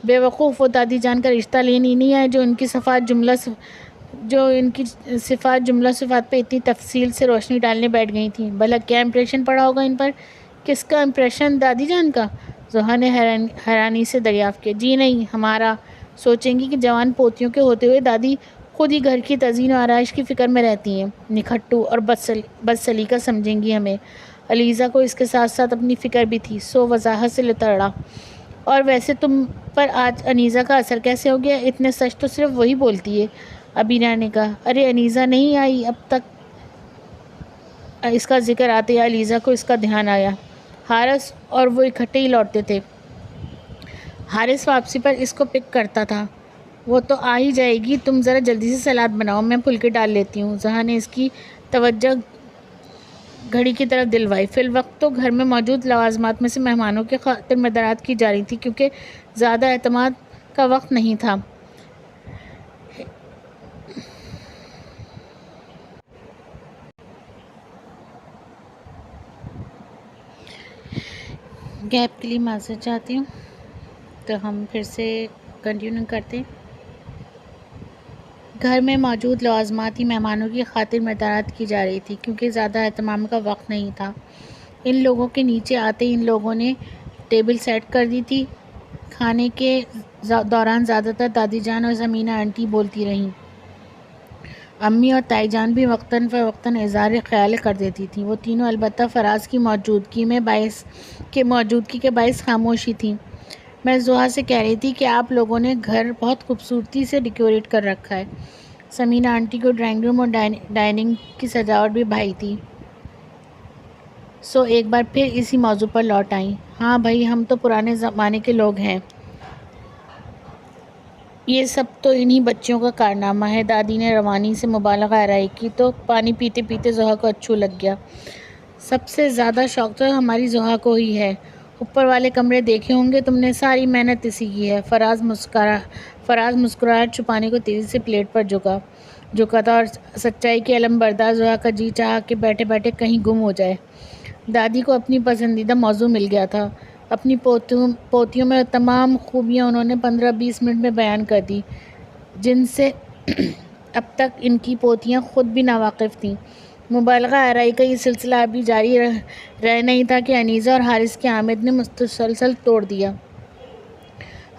بے وقوف، وہ دادی جان کا رشتہ لینے نہیں آئے جو ان کی صفات جملہ صفات پہ اتنی تفصیل سے روشنی ڈالنے بیٹھ گئی تھیں۔ بھلا کیا امپریشن پڑا ہوگا ان پر؟ کس کا امپریشن؟ دادی جان کا؟ زحا نے حیرانی سے دریافت کیا۔ جی نہیں، ہمارا۔ سوچیں گی کہ جوان پوتیوں کے ہوتے ہوئے دادی خود ہی گھر کی تزئین و آرائش کی فکر میں رہتی ہیں، نکھٹو اور بد سلیقہ سمجھیں گی ہمیں۔ علیزہ کو اس کے ساتھ ساتھ اپنی فکر بھی تھی، سو وضاحت سے لتڑا۔ اور ویسے تم پر آج انیزہ کا اثر کیسے ہو گیا؟ اتنے سچ تو صرف وہی بولتی ہے، عبیرہ نے کہا۔ ارے انیزہ نہیں آئی اب تک؟ اس کا ذکر آتے ہی علیزہ کو اس کا دھیان آیا۔ حارث اور وہ اکٹھے ہی لوٹتے تھے۔ حارث واپسی پر اس کو پک کرتا تھا۔ وہ تو آ ہی جائے گی، تم ذرا جلدی سے سلاد بناؤ، میں پھلکے ڈال لیتی ہوں۔ زحا نے اس کی توجہ گھڑی کی طرف دلوائی۔ فی الوقت تو گھر میں موجود لوازمات میں سے مہمانوں کی خاطر مدارات کی جا رہی تھی کیونکہ زیادہ اعتماد کا وقت نہیں تھا۔ گیپ کے لیے معذرت چاہتی ہوں، تو ہم پھر سے کنٹینیو کرتے ہیں۔ گھر میں موجود لوازماتی مہمانوں کی خاطر مدارات کی جا رہی تھی کیونکہ زیادہ اہتمام کا وقت نہیں تھا۔ ان لوگوں کے نیچے آتے ہی ان لوگوں نے ٹیبل سیٹ کر دی تھی۔ کھانے کے دوران زیادہ تر دادی جان اور سمینہ آنٹی بولتی رہیں۔ امی اور تائی جان بھی وقتاً فوقتاً اظہار خیال کر دیتی تھیں۔ وہ تینوں البتہ فراز کی موجودگی کے باعث خاموش ہی تھیں۔ میں زحا سے کہہ رہی تھی کہ آپ لوگوں نے گھر بہت خوبصورتی سے ڈیکوریٹ کر رکھا ہے۔ سمینہ آنٹی کو ڈرائنگ روم اور ڈائننگ کی سجاوٹ بھی بھائی تھی، سو ایک بار پھر اسی موضوع پر لوٹ آئیں۔ ہاں بھائی، ہم تو پرانے زمانے کے لوگ ہیں، یہ سب تو انہی بچوں کا کارنامہ ہے۔ دادی نے روانی سے مبالغہ آرائی کی تو پانی پیتے پیتے زحا کو اچھو لگ گیا۔ سب سے زیادہ شوق تو ہماری زحا کو ہی ہے۔ اوپر والے کمرے دیکھے ہوں گے تم نے، ساری محنت اسی کی ہے۔ فراز مسکراہٹ چھپانے کو تیزی سے پلیٹ پر جھکا تھا اور سچائی کی علم بردار زحا کا جی چاہا کہ بیٹھے بیٹھے کہیں گم ہو جائے۔ دادی کو اپنی پسندیدہ موضوع مل گیا تھا۔ اپنی پوتیوں میں تمام خوبیاں انہوں نے 15-20 منٹ میں بیان کر دی، جن سے اب تک ان کی پوتیاں خود بھی ناواقف تھیں۔ مبالغہ آرائی کا یہ سلسلہ ابھی جاری رہ نہیں تھا کہ انیسہ اور حارث کی آمد نے مسلسل توڑ دیا۔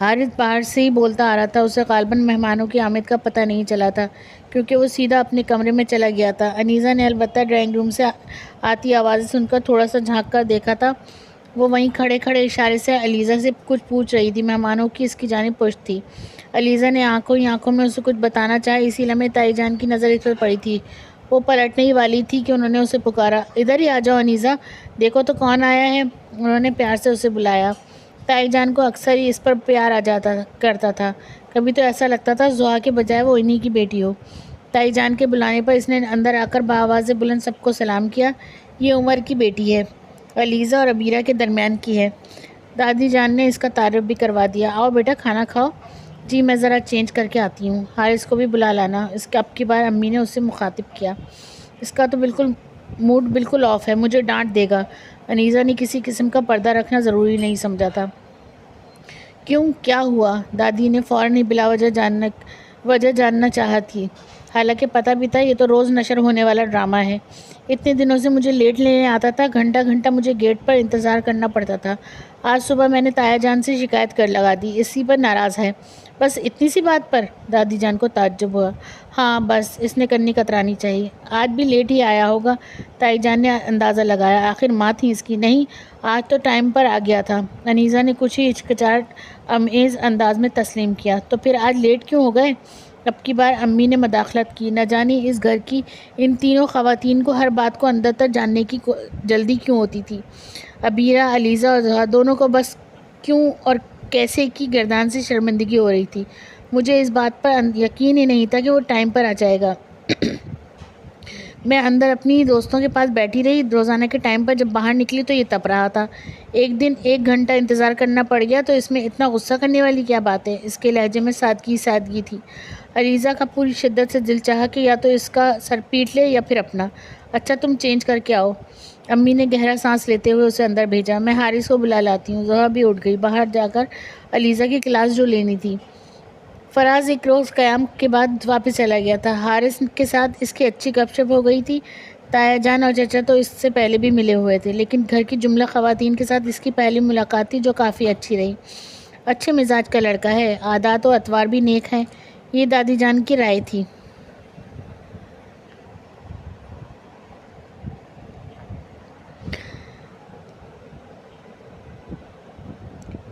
حارث باہر سے ہی بولتا آ رہا تھا، اسے غالباً مہمانوں کی آمد کا پتہ نہیں چلا تھا کیونکہ وہ سیدھا اپنے کمرے میں چلا گیا تھا۔ انیسہ نے البتہ ڈرائنگ روم سے آتی آوازیں سن کر تھوڑا سا جھانک کر دیکھا تھا۔ وہ وہیں کھڑے کھڑے اشارے سے علیزہ سے کچھ پوچھ رہی تھی۔ مہمانوں کی اس کی جانب پشت تھی۔ علیزہ نے آنکھوں ہی آنکھوں میں اسے کچھ بتانا چاہا، اسی لمحے تائی جان کی نظر اس پر پڑی تھی۔ وہ پلٹنے ہی والی تھی کہ انہوں نے اسے پکارا، ادھر ہی آ جاؤ انیسہ، دیکھو تو کون آیا ہے۔ انہوں نے پیار سے اسے بلایا۔ تائی جان کو اکثر ہی اس پر پیار آ جاتا کرتا تھا، کبھی تو ایسا لگتا تھا زحا کے بجائے وہ انہی کی بیٹی ہو۔ تائی جان کے بلانے پر اس نے اندر آ کر بآواز بلند سب کو سلام کیا۔ یہ عمر کی بیٹی ہے، علیزہ اور عبیرہ کے درمیان کی ہے۔ دادی جان نے اس کا تعارف بھی کروا دیا۔ آؤ بیٹا کھانا کھاؤ۔ جی میں ذرا چینج کر کے آتی ہوں، حارث کو بھی بلا لانا۔ اس کے اب کی بار امی نے اسے مخاطب کیا، اس کا تو موڈ بالکل آف ہے، مجھے ڈانٹ دے گا۔ انیسہ نے کسی قسم کا پردہ رکھنا ضروری نہیں سمجھا تھا۔ کیوں، کیا ہوا؟ دادی نے فوراً ہی بلا وجہ جاننا چاہا تھی، حالانکہ پتہ بھی تھا یہ تو روز نشر ہونے والا ڈرامہ ہے۔ اتنے دنوں سے مجھے لیٹ لینے آتا تھا، گھنٹہ گھنٹہ مجھے گیٹ پر انتظار کرنا پڑتا تھا۔ آج صبح میں نے تایا جان سے شکایت کر لگا دی، اسی پر ناراض ہے۔ بس اتنی سی بات پر؟ دادی جان کو تعجب ہوا۔ ہاں بس، اس نے کرنی کترانی چاہیے، آج بھی لیٹ ہی آیا ہوگا۔ تائی جان نے اندازہ لگایا، آخر ماں تھی اس کی، نہیں آج تو ٹائم پر آ گیا تھا۔ انیسہ نے کچھ ہی ہچکچاہٹ امیز انداز میں تسلیم کیا، تو پھر آج لیٹ کیوں ہو گئے؟ اب کی بار امی نے مداخلت کی، نہ جانے اس گھر کی ان تینوں خواتین کو ہر بات کو اندر تک جاننے کی جلدی کیوں ہوتی تھی۔ عبیرہ، علیزہ اور زحا دونوں کو بس کیوں اور کیسے کی گردان سے شرمندگی ہو رہی تھی۔ مجھے اس بات پر یقین ہی نہیں تھا کہ وہ ٹائم پر آ جائے گا۔ میں اندر اپنی دوستوں کے پاس بیٹھی رہی، روزانہ کے ٹائم پر جب باہر نکلی تو یہ تپ رہا تھا۔ ایک دن 1 گھنٹہ انتظار کرنا پڑ گیا تو اس میں اتنا غصہ کرنے والی کیا بات ہے؟ اس کے لہجے میں سادگی تھی۔ علیزہ کا پوری شدت سے دل چاہا کہ یا تو اس کا سر پیٹ لے یا پھر اپنا۔ اچھا تم چینج کر کے آؤ۔ امی نے گہرا سانس لیتے ہوئے اسے اندر بھیجا۔ میں حارث کو بلا لاتی ہوں۔ زحا بھی اٹھ گئی، باہر جا کر علیزہ کی کلاس جو لینی تھی۔ فراز ایک روز قیام کے بعد واپس چلا گیا تھا۔ حارث کے ساتھ اس کی اچھی گپ شپ ہو گئی تھی۔ تایا جان اور چچا تو اس سے پہلے بھی ملے ہوئے تھے، لیکن گھر کی جملہ خواتین کے ساتھ اس کی پہلی ملاقات تھی جو کافی اچھی رہی۔ اچھے مزاج کا لڑکا ہے، عادات و اطوار بھی نیک ہیں، یہ دادی جان کی رائے تھی۔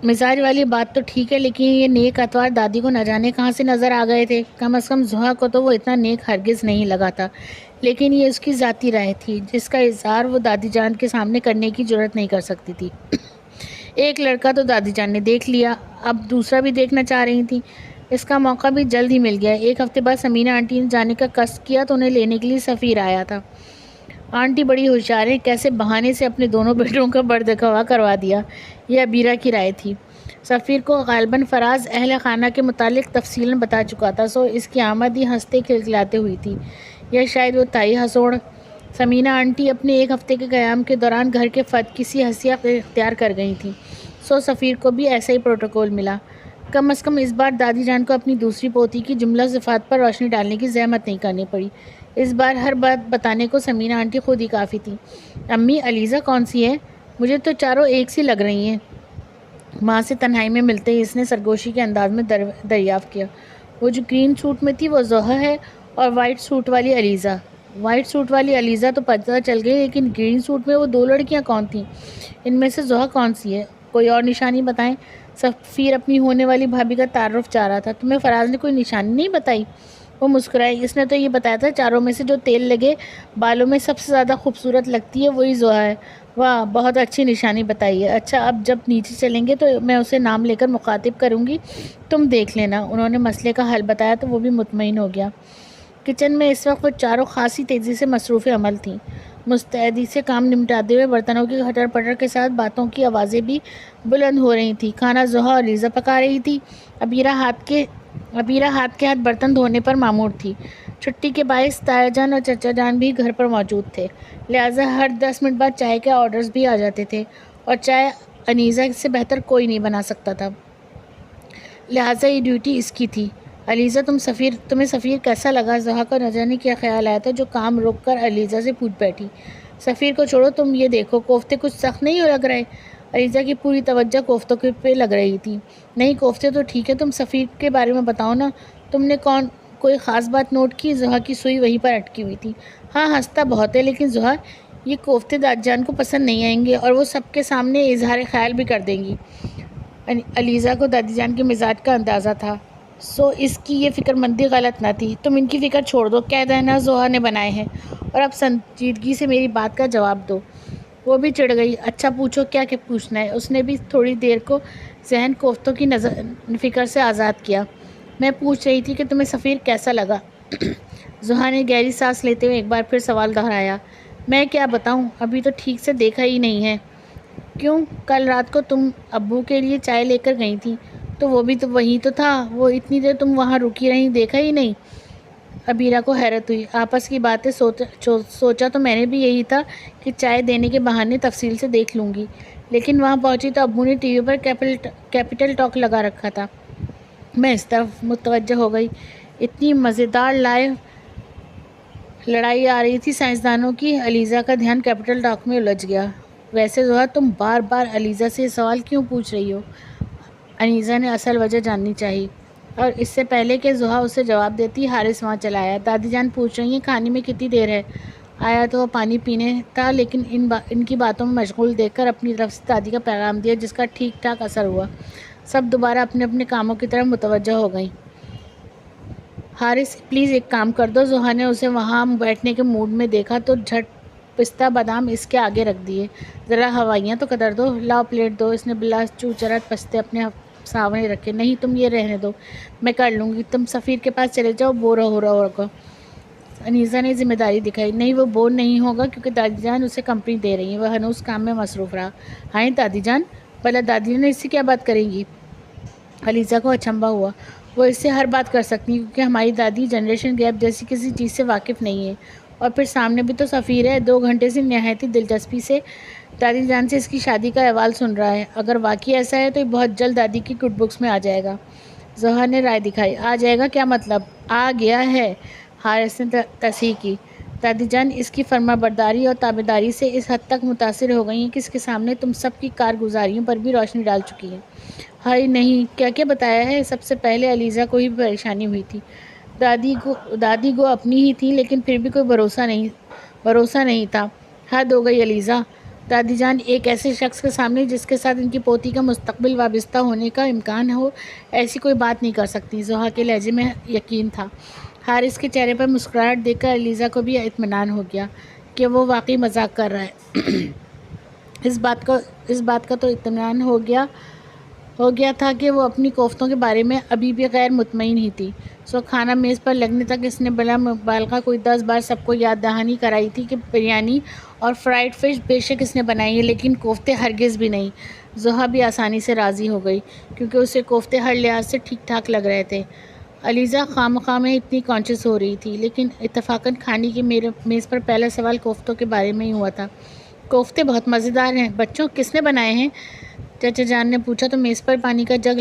مزاج والی بات تو ٹھیک ہے، لیکن یہ نیک اتوار دادی کو نہ جانے کہاں سے نظر آ گئے تھے۔ کم از کم زحا کو تو وہ اتنا نیک ہرگز نہیں لگا تھا، لیکن یہ اس کی ذاتی رائے تھی جس کا اظہار وہ دادی جان کے سامنے کرنے کی جرات نہیں کر سکتی تھی۔ ایک لڑکا تو دادی جان نے دیکھ لیا، اب دوسرا بھی دیکھنا چاہ رہی تھی۔ اس کا موقع بھی جلد ہی مل گیا۔ 1 ہفتے بعد سمینہ آنٹی نے جانے کا قصد کیا تو انہیں لینے کے لیے سفیر آیا تھا۔ آنٹی بڑی ہوشیار ہے، کیسے بہانے سے اپنے دونوں بیٹوں کا بردخواہ کروا دیا، یہ عبیرہ کی رائے تھی۔ سفیر کو غالباً فراز اہل خانہ کے متعلق تفصیلاً بتا چکا تھا، سو اس کی آمد ہی ہنستے کھلکھلاتے ہوئی تھی، یا شاید وہ تائی ہسوڑ۔ سمینہ آنٹی اپنے 1 ہفتے کے قیام کے دوران گھر کے فرد کی سی حیثیت اختیار کر گئی تھیں، سو سفیر کو بھی ایسا ہی پروٹوکول ملا۔ کم از کم اس بار دادی جان کو اپنی دوسری پوتی کی جملہ صفات پر روشنی ڈالنے کی زحمت نہیں کرنی پڑی۔ اس بار ہر بات بتانے کو سمینہ آنٹی خود ہی کافی تھی۔ امی، علیزہ کون سی ہے؟ مجھے تو چاروں ایک سی لگ رہی ہیں۔ ماں سے تنہائی میں ملتے ہی اس نے سرگوشی کے انداز میں دریافت کیا۔ وہ جو گرین سوٹ میں تھی وہ زحا ہے، اور وائٹ سوٹ والی علیزہ۔ وائٹ سوٹ والی علیزہ تو پتہ چل گئی، لیکن گرین سوٹ میں وہ 2 لڑکیاں کون تھیں؟ ان میں سے زحا کون سی ہے؟ کوئی اور نشانی بتائیں۔ سفیر اپنی ہونے والی بھابھی کا تعارف چاہ رہا تھا۔ تمہیں فراز نے کوئی نشانی نہیں بتائی؟ وہ مسکرائی. اس نے تو یہ بتایا تھا چاروں میں سے جو تیل لگے بالوں میں سب سے زیادہ خوبصورت لگتی ہے وہی زحا ہے. واہ، بہت اچھی نشانی بتائی ہے. اچھا، اب جب نیچے چلیں گے تو میں اسے نام لے کر مخاطب کروں گی، تم دیکھ لینا. انہوں نے مسئلے کا حل بتایا تو وہ بھی مطمئن ہو گیا. کچن میں اس وقت وہ چاروں خاصی تیزی سے مصروف عمل تھیں، مستعدی سے کام نمٹاتے ہوئے. برتنوں کی کھٹر پٹر کے ساتھ باتوں کی آوازیں بھی بلند ہو رہی تھیں. کھانا زحا اور لیزا پکا رہی تھی. ابیرہ ہاتھ کے ہاتھ برتن دھونے پر مامور تھی. چھٹی کے باعث تایا جان اور چچا جان بھی گھر پر موجود تھے، لہٰذا ہر 10 منٹ بعد چائے کے آرڈرز بھی آ جاتے تھے، اور چائے انیزا سے بہتر کوئی نہیں بنا سکتا تھا، لہٰذا یہ ڈیوٹی اس کی تھی. علیزہ، تمہیں سفیر کیسا لگا؟ زحا کو نہ جانے کیا خیال آیا تھا جو کام روک کر علیزہ سے پوچھ بیٹھی. سفیر کو چھوڑو، تم یہ دیکھو کوفتے کچھ سخت نہیں لگ رہے؟ علیزہ کی پوری توجہ کوفتوں پہ لگ رہی تھی. نہیں، کوفتے تو ٹھیک ہے، تم سفیر کے بارے میں بتاؤ نا، تم نے کوئی خاص بات نوٹ کی؟ زحا کی سوئی وہیں پر اٹکی ہوئی تھی. ہاں، ہنستا بہت ہے، لیکن زحا یہ کوفتے دادی جان کو پسند نہیں آئیں گے اور وہ سب کے سامنے اظہار خیال بھی کر دیں گی. علیزہ کو دادی جان کے مزاج کا اندازہ تھا، سو اس کی یہ فکر مندی غلط نہ تھی. تم ان کی فکر چھوڑ دو، قید ہے نا زحا نے بنائے ہیں، اور اب سنجیدگی سے میری بات کا جواب دو. وہ بھی چڑھ گئی. اچھا پوچھو، کیا پوچھنا ہے؟ اس نے بھی تھوڑی دیر کو ذہن کوفتوں کی فکر سے آزاد کیا. میں پوچھ رہی تھی کہ تمہیں سفیر کیسا لگا؟ زحا نے گہری سانس لیتے ہوئے ایک بار پھر سوال دہرایا. میں کیا بتاؤں، ابھی تو ٹھیک سے دیکھا ہی نہیں ہے. کیوں؟ کل رات کو تم ابو کے لیے چائے لے کر گئی تھی تو وہ بھی تو وہی تو تھا. وہ اتنی دیر تم وہاں رکی رہی، دیکھا ہی نہیں؟ ابیرہ کو حیرت ہوئی. آپس کی باتیں سوچا تو میں نے بھی یہی تھا کہ چائے دینے کے بہانے تفصیل سے دیکھ لوں گی، لیکن وہاں پہنچی تو ابو نے ٹی وی پر کیپٹل ٹاک لگا رکھا تھا. میں اس طرف متوجہ ہو گئی. اتنی مزیدار لائیو لڑائی آ رہی تھی سائنسدانوں کی. علیزہ کا دھیان کیپٹل ٹاک میں الجھ گیا. ویسے زحا، تم بار بار علیزہ سے یہ سوال کیوں پوچھ رہی ہو؟ انیزا نے اصل وجہ جاننی چاہی، اور اس سے پہلے کہ زحا اسے جواب دیتی حارث وہاں چلا آیا. دادی جان پوچھ رہی ہیں کھانے میں کتنی دیر ہے. آیا تو وہ پانی پینے تھا، لیکن ان کی باتوں میں مشغول دیکھ کر اپنی طرف سے دادی کا پیغام دیا، جس کا ٹھیک ٹھاک اثر ہوا. سب دوبارہ اپنے اپنے کاموں کی طرف متوجہ ہو گئیں. حارث، پلیز ایک کام کر دو. زحا نے اسے وہاں بیٹھنے کے موڈ میں دیکھا تو جھٹ پستہ بادام اس کے آگے رکھ دیے. ذرا ہوائیاں تو قدر دو. لاؤ پلیٹ دو. اس نے بلا چوچرت پستے اپنے سامنے رکھے. نہیں، تم یہ رہنے دو، میں کر لوں گی. تم سفیر کے پاس چلے جاؤ، بور ہو رہا ہوگا. انیزا نے ذمہ داری دکھائی. نہیں، وہ بور نہیں ہوگا کیونکہ دادی جان اسے کمپنی دے رہی ہیں. وہ ہنوز کام میں مصروف رہا. ہائے دادی جان، بھلا دادی جان اس سے کیا بات کریں گی؟ علیزہ کو اچنبھا ہوا. وہ اس سے ہر بات کر سکتی ہیں کیونکہ ہماری دادی جنریشن گیپ جیسی کسی چیز سے واقف نہیں ہے، اور پھر سامنے بھی تو سفیر ہے. 2 گھنٹے سے نہایت دلچسپی سے دادی جان سے اس کی شادی کا احوال سن رہا ہے. اگر واقعی ایسا ہے تو یہ بہت جلد دادی کی گڈ بکس میں آ جائے گا. زحا نے رائے دکھائی. آ جائے گا کیا مطلب؟ آ گیا ہے، حارث نے تصحیح کی. دادی جان اس کی فرما برداری اور تابعداری سے اس حد تک متاثر ہو گئی ہیں کہ اس کے سامنے تم سب کی کارگزاریوں پر بھی روشنی ڈال چکی ہیں. ہائے نہیں، کیا کیا بتایا ہے؟ سب سے پہلے علیزہ کو ہی پریشانی ہوئی تھی. دادی گو اپنی ہی تھی، لیکن پھر بھی کوئی بھروسہ نہیں تھا. حد ہو گئی علیزہ. دادی جان ایک ایسے شخص کے سامنے جس کے ساتھ ان کی پوتی کا مستقبل وابستہ ہونے کا امکان ہو، ایسی کوئی بات نہیں کر سکتی. زحا کے لہجے میں یقین تھا. حارث کے چہرے پر مسکراہٹ دیکھ کر علیزہ کو بھی اطمینان ہو گیا کہ وہ واقعی مذاق کر رہا ہے. اس بات کا تو اطمینان ہو گیا تھا کہ وہ اپنی کوفتوں کے بارے میں ابھی بھی غیر مطمئن ہی تھی. سو کھانا میز پر لگنے تک اس نے بلا مبالغہ کوئی 10 بار سب کو یاد دہانی کرائی تھی کہ بریانی اور فرائیڈ فش بے شک اس نے بنائی ہے، لیکن کوفتے ہرگز بھی نہیں. زحا بھی آسانی سے راضی ہو گئی کیونکہ اسے کوفتے ہر لحاظ سے ٹھیک ٹھاک لگ رہے تھے. علیزہ خواہ میں اتنی کانشیس ہو رہی تھی، لیکن اتفاقاً کھانے کی میز پر پہلا سوال کوفتوں کے بارے میں ہی ہوا تھا. کوفتے بہت مزیدار ہیں. بچوں، کس نے بنائے ہیں؟ چچا جان نے پوچھا تو میز پر پانی کا جگ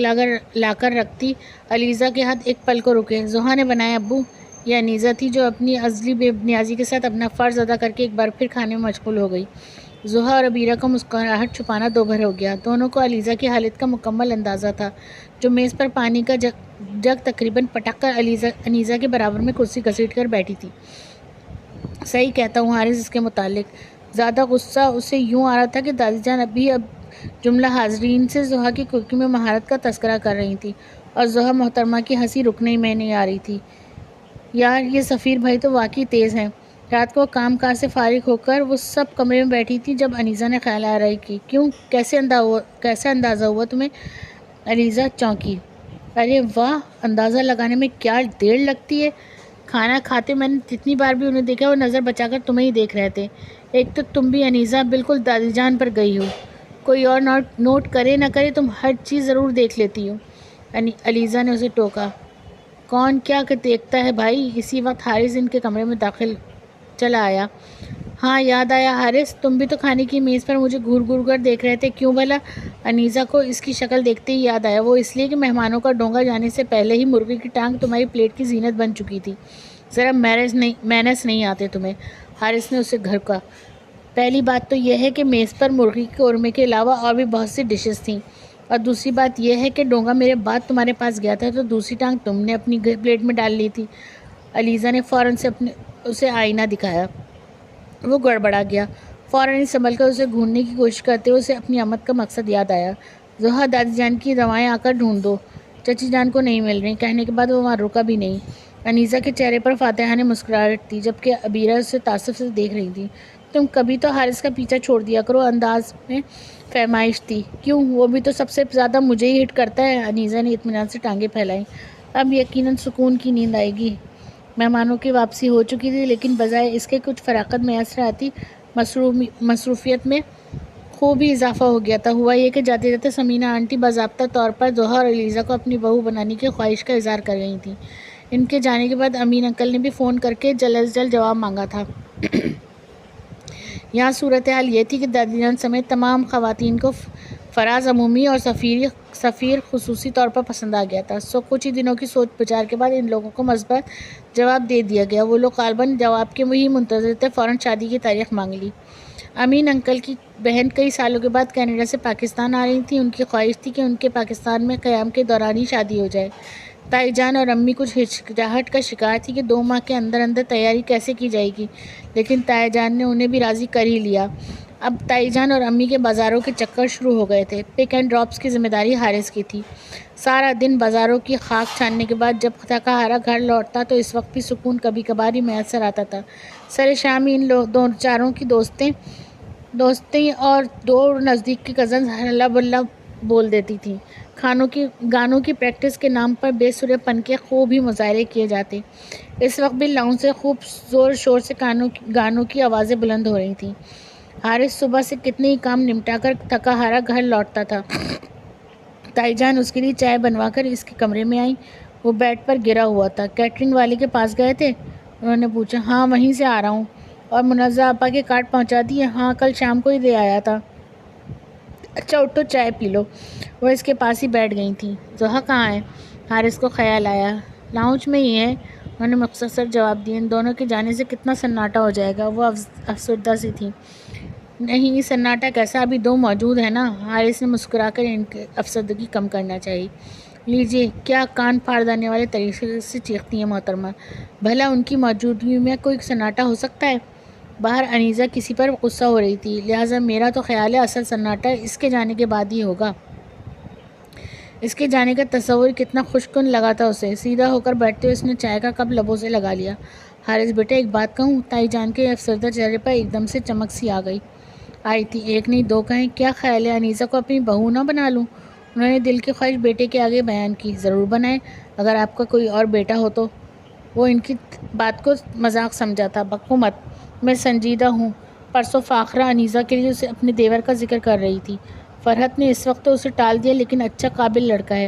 لا کر رکھتی علیزہ کے ہاتھ ایک پل کو رکے. زحا نے بنایا ابو. یہ انیزہ تھی جو اپنی ازلی بے نیازی کے ساتھ اپنا فرض ادا کر کے ایک بار پھر کھانے میں مشغول ہو گئی. زحا اور ابیرہ کو مسکراہٹ چھپانا دوبھر ہو گیا. دونوں کو علیزہ کی حالت کا مکمل اندازہ تھا، جو میز پر پانی کا جگ تقریباً پٹک کر انیزہ کے برابر میں کرسی گھسیٹ کر بیٹھی تھی. صحیح کہتا ہوں حارث اس کے متعلق. زیادہ غصہ اسے یوں آ رہا تھا کہ دادی جان اب جملہ حاضرین سے زحا کی کوکنگ میں مہارت کا تذکرہ کر رہی تھی، اور زحا محترمہ کی ہنسی رکنے میں نہیں آ رہی تھی. یار یہ سفیر بھائی تو واقعی تیز ہیں۔ رات کو کام کاج سے فارغ ہو کر وہ سب کمرے میں بیٹھی تھی جب انیزہ نے خیال آرائی کی۔ کیوں، کیسے اندازہ ہوا تمہیں؟ انیزہ چونکی۔ ارے واہ، اندازہ لگانے میں کیا دیر لگتی ہے۔ کھانا کھاتے میں نے جتنی بار بھی انہیں دیکھا وہ نظر بچا کر تمہیں ہی دیکھ رہے تھے۔ ایک تو تم بھی انیزہ بالکل دادی جان پر گئی ہو، کوئی اور نوٹ کرے نہ کرے تم ہر چیز ضرور دیکھ لیتی ہو۔ علیزہ نے اسے ٹوکا۔ کون کیا دیکھتا ہے بھائی؟ اسی وقت حارث ان کے کمرے میں داخل چلا آیا۔ ہاں یاد آیا حارث، تم بھی تو کھانے کی میز پر مجھے گھور گھور کر دیکھ رہے تھے، کیوں بھلا؟ انیزہ کو اس کی شکل دیکھتے ہی یاد آیا، وہ اس لیے کہ مہمانوں کا ڈونگا جانے سے پہلے ہی مرغی کی ٹانگ تمہاری پلیٹ کی زینت بن چکی تھی۔ ذرا مینرز نہیں آتے تمہیں؟ حارث نے اسے گھرکا۔ پہلی بات تو یہ ہے کہ میز پر مرغی کے قورمے کے علاوہ اور بھی بہت سی ڈشز تھیں، اور دوسری بات یہ ہے کہ ڈونگا میرے بعد تمہارے پاس گیا تھا تو دوسری ٹانگ تم نے اپنی پلیٹ میں ڈال لی تھی۔ علیزہ نے فوراً سے اسے آئینہ دکھایا۔ وہ گڑبڑا گیا۔ فوراً ہی سنبھل کر اسے ڈھونڈنے کی کوشش کرتے ہوئے اسے اپنی آمد کا مقصد یاد آیا۔ زہا، دادی جان کی روائیں آ کر ڈھونڈ دو، چچی جان کو نہیں مل رہی۔ کہنے کے بعد وہ وہاں رکا بھی نہیں۔ انیزہ کے چہرے پر فاتحانہ مسکراہٹ تھی، جبکہ عبیرہ اسے تعصب سے دیکھ رہی تھی۔ تم کبھی تو حارث کا پیچھا چھوڑ دیا کرو، انداز میں فرمائش تھی۔ کیوں، وہ بھی تو سب سے زیادہ مجھے ہی ہٹ کرتا ہے۔ انیزہ نے اطمینان سے ٹانگیں پھیلائیں۔ اب یقیناً سکون کی نیند آئے گی۔ مہمانوں کی واپسی ہو چکی تھی، لیکن بجائے اس کے کچھ فراغت میسر آتی، مصروفیت میں خوب ہی اضافہ ہو گیا تھا۔ ہوا یہ کہ جاتے جاتے ثمینہ آنٹی باضابطہ طور پر زہا اور علیزہ کو اپنی بہو بنانے کی خواہش کا اظہار کر رہی تھیں۔ ان کے جانے کے بعد امین انکل نے بھی فون کر کے جلد از جلد جواب مانگا تھا۔ یہاں صورتحال یہ تھی کہ دادی جان سمیت تمام خواتین کو فراز عمومی اور سفیر خصوصی طور پر پسند آ گیا تھا۔ کچھ ہی دنوں کی سوچ بچار کے بعد ان لوگوں کو مثبت جواب دے دیا گیا۔ وہ لوگ غالباً جواب کے وہی منتظر تھے، فوراً شادی کی تاریخ مانگ لی۔ امین انکل کی بہن کئی سالوں کے بعد کینیڈا سے پاکستان آ رہی تھیں۔ ان کی خواہش تھی کہ ان کے پاکستان میں قیام کے دوران ہی شادی ہو جائے۔ تائی جان اور امی کچھ ہچکچاہٹ کا شکار تھی کہ 2 ماہ کے اندر اندر تیاری کیسے کی جائے گی، لیکن تائی جان نے انہیں بھی راضی کر ہی لیا۔ اب تائی جان اور امی کے بازاروں کے چکر شروع ہو گئے تھے۔ پک اینڈ ڈراپس کی ذمہ داری حارث کی تھی۔ سارا دن بازاروں کی خاک چھاننے کے بعد جب تھکا ہارا گھر لوٹتا تو اس وقت بھی سکون کبھی کبھار ہی میسر آتا تھا۔ سر شام ہی ان چاروں کی دوستیں اور 2 نزدیک کی کزنز ہلا بلا بول دیتی تھیں۔ گانوں کی پریکٹس کے نام پر بے سرے پن کے خوب ہی مظاہرے کیے جاتے۔ اس وقت بھی لاؤنج سے خوب زور شور سے گانوں کی آوازیں بلند ہو رہی تھیں۔ حارث صبح سے کتنے ہی کام نمٹا کر تھکا ہارا گھر لوٹتا تھا۔ تائی جان اس کے لیے چائے بنوا کر اس کے کمرے میں آئیں۔ وہ بیڈ پر گرا ہوا تھا۔ کیٹرنگ والے کے پاس گئے تھے؟ انہوں نے پوچھا۔ ہاں وہیں سے آ رہا ہوں۔ اور منزہ آپا کے کارڈ پہنچا دیے؟ ہاں کل شام کو ہی دے آیا تھا۔ اچھا اٹھو چائے پی لو۔ وہ اس کے پاس ہی بیٹھ گئی تھیں۔ زہا کہاں ہے؟ حارث کو خیال آیا۔ لاؤنج میں ہی ہے، انہوں نے مختصر جواب دیا۔ ان دونوں کے جانے سے کتنا سناٹا ہو جائے گا۔ وہ افسردہ سی تھی۔ نہیں سناٹا کیسا، ابھی 2 موجود ہیں نا۔ حارث نے مسکرا کر ان کی افسردگی کم کرنا چاہیے۔ لیجیے، کیا کان پھاڑ دینے والے طریقے سے چیختی ہیں محترمہ؟ بھلا ان کی موجودگی میں کوئی سناٹا ہو سکتا ہے؟ باہر انیزہ کسی پر غصہ ہو رہی تھی، لہٰذا میرا تو خیال ہے اصل سناٹا اس کے جانے کے بعد ہی ہوگا۔ اس کے جانے کا تصور کتنا خوشکن لگا تھا اسے۔ سیدھا ہو کر بیٹھتے ہوئے اس نے چائے کا کپ لبوں سے لگا لیا۔ حارث بیٹا ایک بات کہوں؟ تائی جان کے افسردہ چہرے پر ایک دم سے چمک سی آئی تھی۔ 1 نہیں 2 کہیں، کیا خیال ہے انیزہ کو اپنی بہو نہ بنا لوں؟ انہوں نے دل کی خواہش بیٹے کے آگے بیان کی۔ ضرور بنائیں، اگر آپ کا کوئی اور بیٹا ہو تو۔ وہ ان کی بات کو مذاق سمجھا تھا۔ بکو مت، میں سنجیدہ ہوں۔ پرسوں فاخرہ انیزہ کے لیے اسے اپنے دیور کا ذکر کر رہی تھی۔ فرحت نے اس وقت تو اسے ٹال دیا، لیکن اچھا قابل لڑکا ہے۔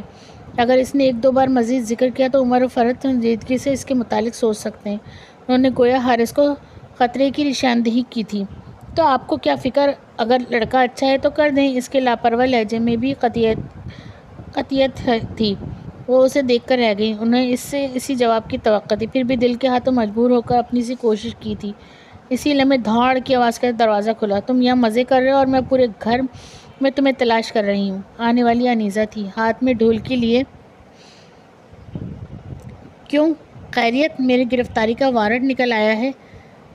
اگر اس نے 1-2 بار مزید ذکر کیا تو عمر و فرحت سنجیدگی سے اس کے متعلق سوچ سکتے ہیں۔ انہوں نے گویا حارث کو خطرے کی نشاندہی کی تھی۔ تو آپ کو کیا فکر، اگر لڑکا اچھا ہے تو کر دیں۔ اس کے لاپرواہ لہجے میں بھی قطعیت تھی۔ وہ اسے دیکھ کر رہ گئی۔ انہیں اس سے اسی جواب کی توقع تھی، پھر بھی دل کے ہاتھوں مجبور ہو کر اپنی سی کوشش کی تھی۔ اسی لمحے دھاڑ کی آواز کے دروازہ کھلا۔ تم یہاں مزے کر رہے ہو اور میں پورے گھر میں تمہیں تلاش کر رہی ہوں۔ آنے والی انیزہ تھی، ہاتھ میں ڈھولکی لیے۔ کیوں خیریت؟ میری گرفتاری کا وارنٹ نکل آیا ہے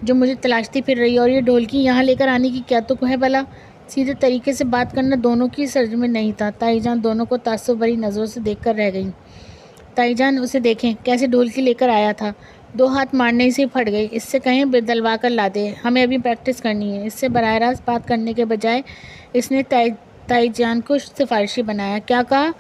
جو مجھے تلاشتی پھر رہی ہے، اور یہ ڈھولکی یہاں لے کر آنے کی کیا تک ہے بھلا؟ سیدھے طریقے سے بات کرنا دونوں کی سرج میں نہیں تھا۔ تائی جان دونوں کو تعصب بھری نظروں سے دیکھ کر رہ گئیں۔ تائی جان اسے دیکھیں، کیسے ڈھولکی لے کر آیا تھا۔ 2 ہاتھ مارنے سے پھٹ گئی۔ اس سے کہیں دلوا کر لا دے، ہمیں ابھی پریکٹس کرنی ہے۔ اس سے براہ راست بات کرنے کے بجائے اس نے تائی جان کو سفارشی بنایا۔ کیا کہا؟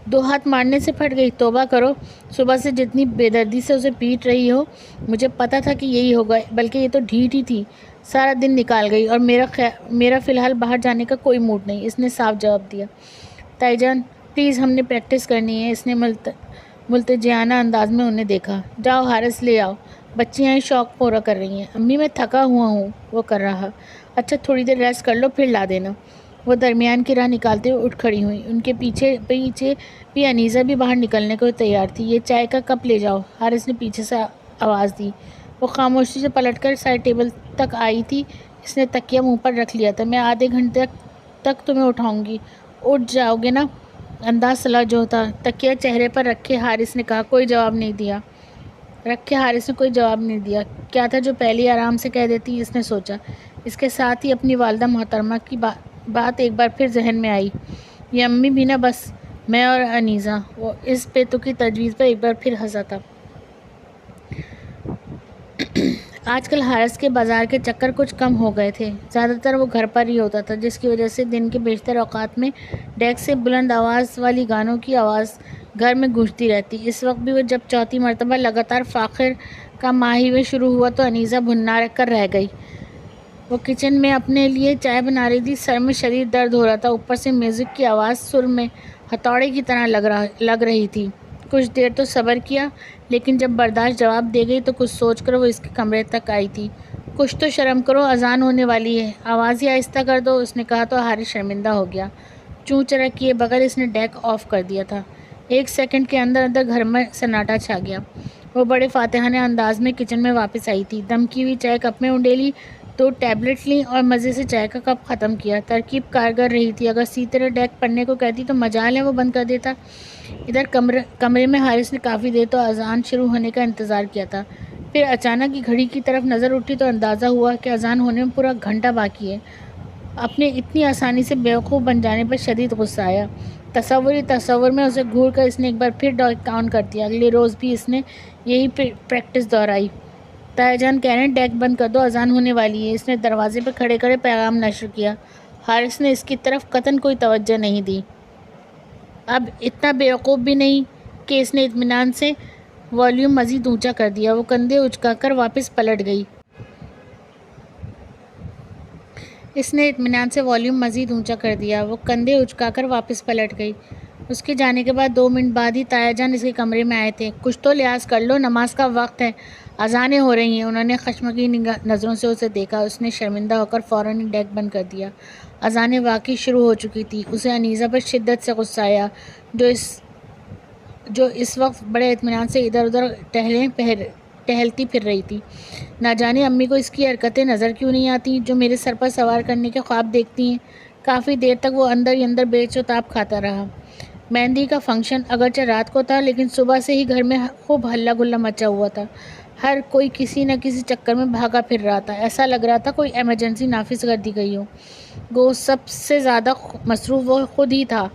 2 ہاتھ مارنے سے پھٹ گئی؟ توبہ کرو، صبح سے جتنی بے دردی سے اسے پیٹ رہی ہو، مجھے پتا تھا کہ یہی ہوگا، بلکہ یہ تو ڈھیٹ ہی تھی، سارا دن نکال گئی، اور میرا فی الحال باہر جانے کا کوئی موڈ نہیں، اس نے صاف جواب دیا۔ تائی جان پلیز، ہم نے پریکٹس کرنی ہے۔ اس نے ملتجیانہ انداز میں انہیں دیکھا۔ جاؤ حارث لے آؤ، بچیاں شوق پورا کر رہی ہیں۔ امی میں تھکا ہوا ہوں، وہ کر رہا۔ اچھا تھوڑی دیر ریسٹ کر لو پھر لا دینا۔ وہ درمیان کی راہ نکالتے ہوئے اٹھ کھڑی ہوئی۔ ان کے پیچھے بھی انیزہ بھی باہر نکلنے کو تیار تھی۔ یہ چائے کا کپ لے جاؤ، حارث نے پیچھے سے آواز دی۔ وہ خاموشی سے پلٹ کر سائڈ ٹیبل تک آئی تھی۔ اس نے تکیہ منہ پر رکھ لیا تھا۔ میں آدھے گھنٹے تک تمہیں اٹھاؤں گی، اٹھ جاؤ گے نا؟ انداز صلاح جو تھا۔ تکیہ چہرے پر رکھے حارث نے کہا۔ کوئی جواب نہیں دیا۔ کیا تھا جو پہلے آرام سے کہہ دیتی، اس نے سوچا۔ اس کے ساتھ ہی اپنی والدہ محترمہ کی بات ایک بار پھر ذہن میں آئی۔ یہ امی بھی نہ بس میں اور انیزہ۔ وہ اس بے تکی تجویز پر ایک بار پھر ہنسا تھا۔ آج کل حارث کے بازار کے چکر کچھ کم ہو گئے تھے۔ زیادہ تر وہ گھر پر ہی ہوتا تھا، جس کی وجہ سے دن کے بیشتر اوقات میں ڈیک سے بلند آواز والی گانوں کی آواز گھر میں گونجتی رہتی۔ اس وقت بھی وہ جب چوتھی مرتبہ لگاتار فاخر کا ماہی شروع ہوا تو انیزہ بھننا کر رہ گئی۔ وہ کچن میں اپنے لیے چائے بنا رہی تھی۔ سر میں شدید درد ہو رہا تھا، اوپر سے میوزک کی آواز سر میں ہتھوڑے کی طرح لگ رہی تھی۔ کچھ دیر تو صبر کیا، لیکن جب برداشت جواب دے گئی تو کچھ سوچ کر وہ اس کے کمرے تک آئی تھی۔ کچھ تو شرم کرو، اذان ہونے والی ہے، آواز ہی آہستہ کر دو، اس نے کہا تو حارث شرمندہ ہو گیا۔ چوں چرا کیے بغیر اس نے ڈیک آف کر دیا تھا۔ 1 سیکنڈ کے اندر گھر میں سناٹا چھا گیا۔ وہ بڑے فاتحانہ انداز میں کچن میں واپس آئی تھی۔ دم کی ہوئی چائے کپ میں انڈیلی، 2 ٹیبلٹ لیں اور مزے سے چائے کا کپ ختم کیا۔ ترکیب کارگر رہی تھی۔ اگر سی طرح ڈیک پڑھنے کو کہتی تو مجال ہے وہ بند کر دیتا۔ ادھر کمرے میں حارث نے کافی دیر تو اذان شروع ہونے کا انتظار کیا تھا، پھر اچانک ہی گھڑی کی طرف نظر اٹھی تو اندازہ ہوا کہ اذان ہونے میں پورا گھنٹہ باقی ہے۔ اپنے اتنی آسانی سے بیوقوف بن جانے پر شدید غصہ آیا۔ تصور میں اسے گھور کر اس نے ایک بار پھر ڈیک آن کر دیا۔ اگلے روز بھی اس نے یہی پریکٹس دہرائی۔ تائی جان کہہ رہے ہیں ڈیک بند کر دو، اذان ہونے والی ہے۔ اس نے دروازے پہ کھڑے کھڑے پیغام نشر کیا۔ حارث نے اس کی طرف قطعاً کوئی توجہ نہیں دی۔ اب اتنا بیوقوف بھی نہیں کہ اس نے اطمینان سے والیوم مزید اونچا کر دیا۔ وہ کندھے اچکا کر واپس پلٹ گئی۔ اس کے جانے کے بعد 2 منٹ بعد ہی تایا جان اس کے کمرے میں آئے تھے۔ کچھ تو لحاظ کر لو، نماز کا وقت ہے، اذانیں ہو رہی ہیں۔ انہوں نے خشمگین نظروں سے اسے دیکھا۔ اس نے شرمندہ ہو کر فوراً ہی ڈیک بند کر دیا۔ اذانیں واقعی شروع ہو چکی تھی۔ اسے انیزہ پر شدت سے غصہ آیا، جو اس وقت بڑے اطمینان سے ادھر ادھر ٹہلتی پھر رہی تھی۔ نہ جانے امی کو اس کی حرکتیں نظر کیوں نہیں آتی، جو میرے سر پر سوار کرنے کے خواب دیکھتی ہیں۔ کافی دیر تک وہ اندر ہی اندر بے شتاب کھاتا رہا۔ مہندی کا فنکشن اگرچہ رات کو تھا، لیکن صبح سے ہی گھر میں خوب ہلہ گلا مچا ہوا تھا۔ ہر کوئی کسی نہ کسی چکر میں بھاگا پھر رہا تھا۔ ایسا لگ رہا تھا کوئی ایمرجنسی نافذ کر دی گئی ہو۔ گو سب سے زیادہ مصروف وہ خود ہی تھا،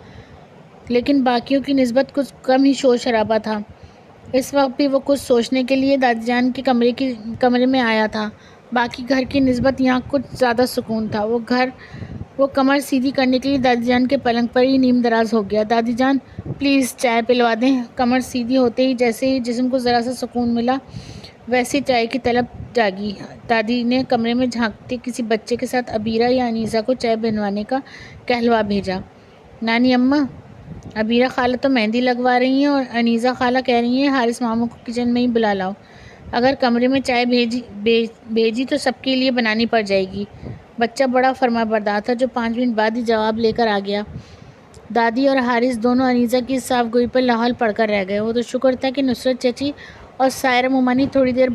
لیکن باقیوں کی نسبت کچھ کم ہی شور شرابہ تھا۔ اس وقت بھی وہ کچھ سوچنے کے لیے دادی جان کے کمرے میں آیا تھا۔ باقی گھر کی نسبت یہاں کچھ زیادہ سکون تھا۔ وہ کمر سیدھی کرنے کے لیے دادی جان کے پلنگ پر ہی نیم دراز ہو گیا۔ دادی جان پلیز چائے پلوا دیں۔ کمر سیدھی ہوتے ہی جیسے ہی جسم کو ذرا سا سکون ملا، ویسے چائے کی طلب جاگی۔ دادی نے کمرے میں جھانکتے کسی بچے کے ساتھ عبیرہ یا انیزہ کو چائے بنوانے کا کہلوا بھیجا۔ نانی اماں، عبیرہ خالہ تو مہندی لگوا رہی ہیں اور انیزہ خالہ کہہ رہی ہیں حارث ماموں کو کچن میں ہی بلا لاؤ۔ اگر کمرے میں چائے بھیجی تو سب کے لیے بنانی پڑ جائے گی۔ بچہ بڑا فرما بردار تھا، جو 5 منٹ بعد ہی جواب لے کر آ گیا۔ دادی اور حارث دونوں انیزہ کی صاف گوئی پر لاحول پڑھ کر رہ گئے۔ وہ تو شکر تھا کہ نصرت چچی اور سائرہ مومانی تھوڑی دیر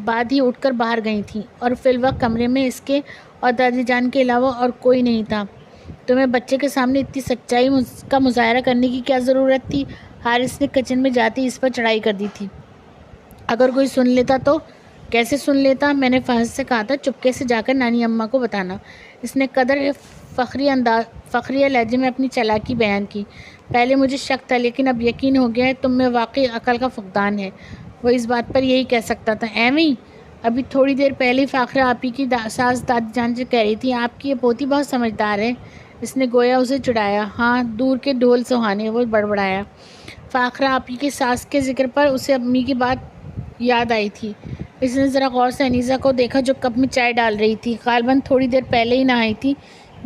بعد ہی اٹھ کر باہر گئی تھیں، اور فی الوقت کمرے میں اس کے اور دادی جان کے علاوہ اور کوئی نہیں تھا۔ تمہیں بچے کے سامنے اتنی سچائی کا مظاہرہ کرنے کی کیا ضرورت تھی؟ حارث نے کچن میں جاتے ہی اس پر چڑھائی کر دی تھی۔ اگر کوئی سن لیتا تو؟ کیسے سن لیتا؟ میں نے فحش سے کہا تھا چپکے سے جا کر نانی اماں کو بتانا۔ اس نے قدر فخریہ لہجے میں اپنی چالاکی بیان کی۔ پہلے مجھے شک تھا، لیکن اب یقین ہو گیا ہے تم میں واقعی عقل کا فقدان ہے۔ وہ اس بات پر یہی کہہ سکتا تھا۔ ایویں ابھی تھوڑی دیر پہلے فاخرہ آپی کی ساس دادی جان سے کہہ رہی تھی، آپ کی یہ پوتی بہت سمجھدار ہے۔ اس نے گویا اسے چڑھایا۔ ہاں، دور کے ڈھول سہانے، وہ بڑبڑایا۔ فاخرہ آپی کی ساس کے ذکر پر اسے امی کی بات یاد آئی تھی۔ اس نے ذرا غور سے انیسہ کو دیکھا جو کپ میں چائے ڈال رہی تھی۔ غالباً تھوڑی دیر پہلے ہی نہائی تھی۔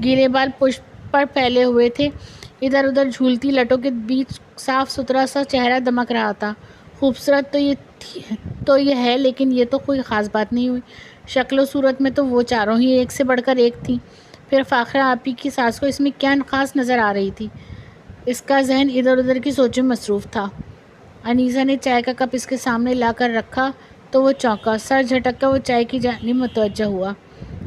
گیلے بال پشت پر پھیلے ہوئے تھے۔ ادھر ادھر جھولتی لٹوں کے بیچ صاف ستھرا سا چہرہ دمک رہا تھا۔ خوبصورت تو یہ ہے، لیکن یہ تو کوئی خاص بات نہیں ہوئی۔ شکل و صورت میں تو وہ چاروں ہی ایک سے بڑھ کر ایک تھیں۔ پھر فاخرہ آپی کی ساس کو اس میں کیا خاص نظر آ رہی تھی؟ اس کا ذہن ادھر ادھر کی سوچوں میں مصروف تھا۔ انیسہ نے چائے کا کپ اس کے سامنے لا کر رکھا تو وہ چونکا۔ سر جھٹک کر وہ چائے کی جانب متوجہ ہوا۔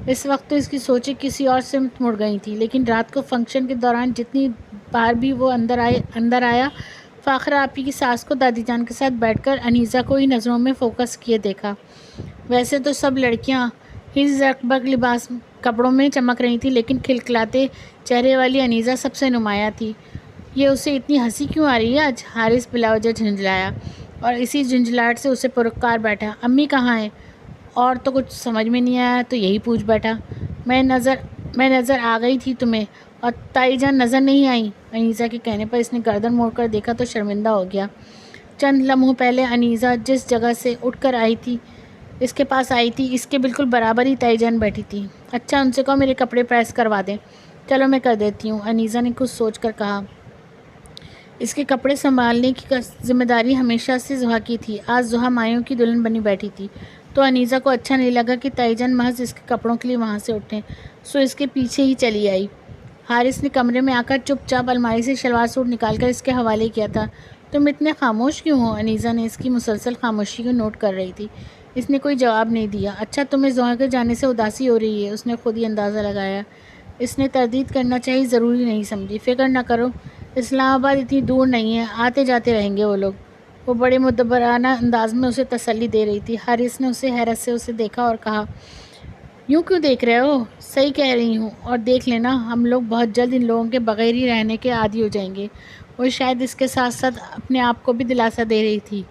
اس وقت تو اس کی سوچیں کسی اور سمت مڑ گئی تھیں، لیکن رات کو فنکشن کے دوران جتنی بار بھی وہ اندر آیا، فاخرہ آپی کی ساس کو دادی جان کے ساتھ بیٹھ کر انیسہ کو ہی نظروں میں فوکس کیے دیکھا۔ ویسے تو سب لڑکیاں ہی زرق برق لباس کپڑوں میں چمک رہی تھیں، لیکن کھلکھلاتے چہرے والی انیسہ سب سے نمایاں تھی۔ یہ اسے اتنی ہنسی کیوں آ رہی ہے آج؟ حارث بلا وجہ جھنجھلایا اور اسی جھنجھلاہٹ سے اسے پرکار بیٹھا۔ امی کہاں ہیں؟ اور تو کچھ سمجھ میں نہیں آیا تو یہی پوچھ بیٹھا۔ میں نظر آ گئی تھی تمہیں، اور تائی جان نظر نہیں آئیں؟ انیسہ کے کہنے پر اس نے گردن موڑ کر دیکھا تو شرمندہ ہو گیا۔ چند لمحوں پہلے انیسہ جس جگہ سے اٹھ کر اس کے پاس آئی تھی، اس کے بالکل برابر ہی تائی جان بیٹھی تھی۔ اچھا، ان سے کہو میرے کپڑے پریس کروا دیں۔ چلو میں کر دیتی ہوں، انیسہ نے کچھ سوچ کر کہا۔ اس کے کپڑے سنبھالنے کی ذمہ داری ہمیشہ سے زحا کی تھی۔ آج زحا مایوں کی دلہن بنی بیٹھی تھی، تو انیسہ کو اچھا نہیں لگا کہ تائی جان محض اس کے کپڑوں کے لیے وہاں سے اٹھیں، سو اس کے پیچھے ہی چلی آئی۔ حارث نے کمرے میں آ کر چپ چاپ الماری سے شلوار سوٹ نکال کر اس کے حوالے کیا تھا۔ تم اتنے خاموش کیوں ہو؟ انیسہ نے اس کی مسلسل خاموشی کو نوٹ کر رہی تھی۔ اس نے کوئی جواب نہیں دیا۔ اچھا، تمہیں زحا کے جانے سے اداسی ہو رہی ہے؟ اس نے خود ہی اندازہ لگایا۔ اس نے تردید کرنا چاہی، ضروری نہیں سمجھی۔ فکر نہ کرو، اسلام آباد اتنی دور نہیں ہے، آتے جاتے رہیں گے وہ لوگ۔ وہ بڑے مدبرانہ انداز میں اسے تسلی دے رہی تھی۔ حارث نے حیرت سے اسے دیکھا اور کہا، یوں کیوں دیکھ رہے ہو؟ صحیح کہہ رہی ہوں، اور دیکھ لینا ہم لوگ بہت جلد ان لوگوں کے بغیر ہی رہنے کے عادی ہو جائیں گے۔ وہ شاید اس کے ساتھ ساتھ اپنے آپ کو بھی دلاسا دے رہی تھی۔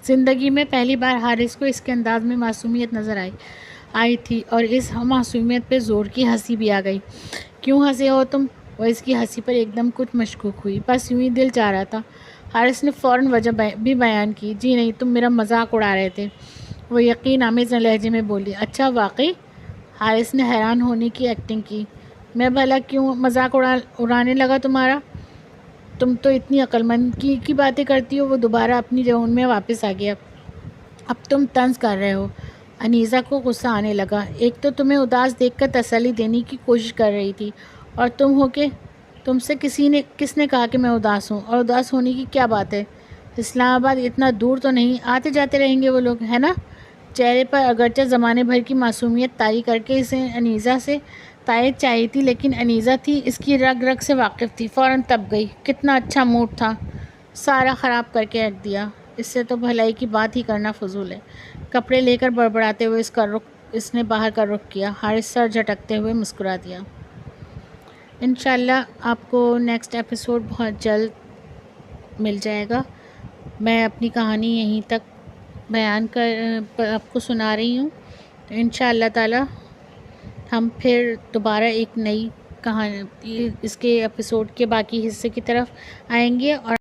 زندگی میں پہلی بار حارث کو اس کے انداز میں معصومیت نظر آئی تھی، اور اس معصومیت پہ زور کی ہنسی بھی آ گئی۔ کیوں ہنسے ہو تم؟ وہ اس کی ہنسی پر ایک دم کچھ مشکوک ہوئی۔ بس یوں ہی دل چاہ رہا تھا۔ حارث نے فوراً وجہ بھی بیان کی۔ جی نہیں، تم میرا مذاق اڑا رہے تھے، وہ یقین آمیز لہجے میں بولی۔ اچھا، واقعی؟ حارث نے حیران ہونے کی ایکٹنگ کی۔ میں بھلا کیوں مذاق اڑانے لگا تمہارا؟ تم تو اتنی عقل مند کی باتیں کرتی ہو۔ وہ دوبارہ اپنی جون میں واپس آ گیا۔ اب تم طنز کر رہے ہو۔ انیسہ کو غصہ آنے لگا۔ ایک تو تمہیں اداس دیکھ کر تسلی دینے کی کوشش کر رہی تھی، اور تم ہو کہ تم سے کس نے کہا کہ میں اداس ہوں؟ اور اداس ہونے کی کیا بات ہے؟ اسلام آباد اتنا دور تو نہیں، آتے جاتے رہیں گے وہ لوگ، ہے نا؟ چہرے پر اگرچہ زمانے بھر کی معصومیت طاری کر کے اسے انیسہ سے تائید چاہیے تھی، لیکن انیسہ تھی، اس کی رگ رگ سے واقف تھی۔ فوراً تب گئی۔ کتنا اچھا موڈ تھا، سارا خراب کر کے رکھ دیا۔ اس سے تو بھلائی کی بات ہی کرنا فضول ہے۔ کپڑے لے کر بڑبڑاتے ہوئے اس نے باہر کا رخ کیا۔ حارث سر جھٹکتے ہوئے مسکرا دیا۔ انشاءاللہ آپ کو نیکسٹ ایپیسوڈ بہت جلد مل جائے گا۔ میں اپنی کہانی یہیں تک بیان کر آپ کو سنا رہی ہوں۔ انشاءاللہ تعالی ہم پھر دوبارہ ایک نئی کہانی اس کے ایپیسوڈ کے باقی حصے کی طرف آئیں گے، اور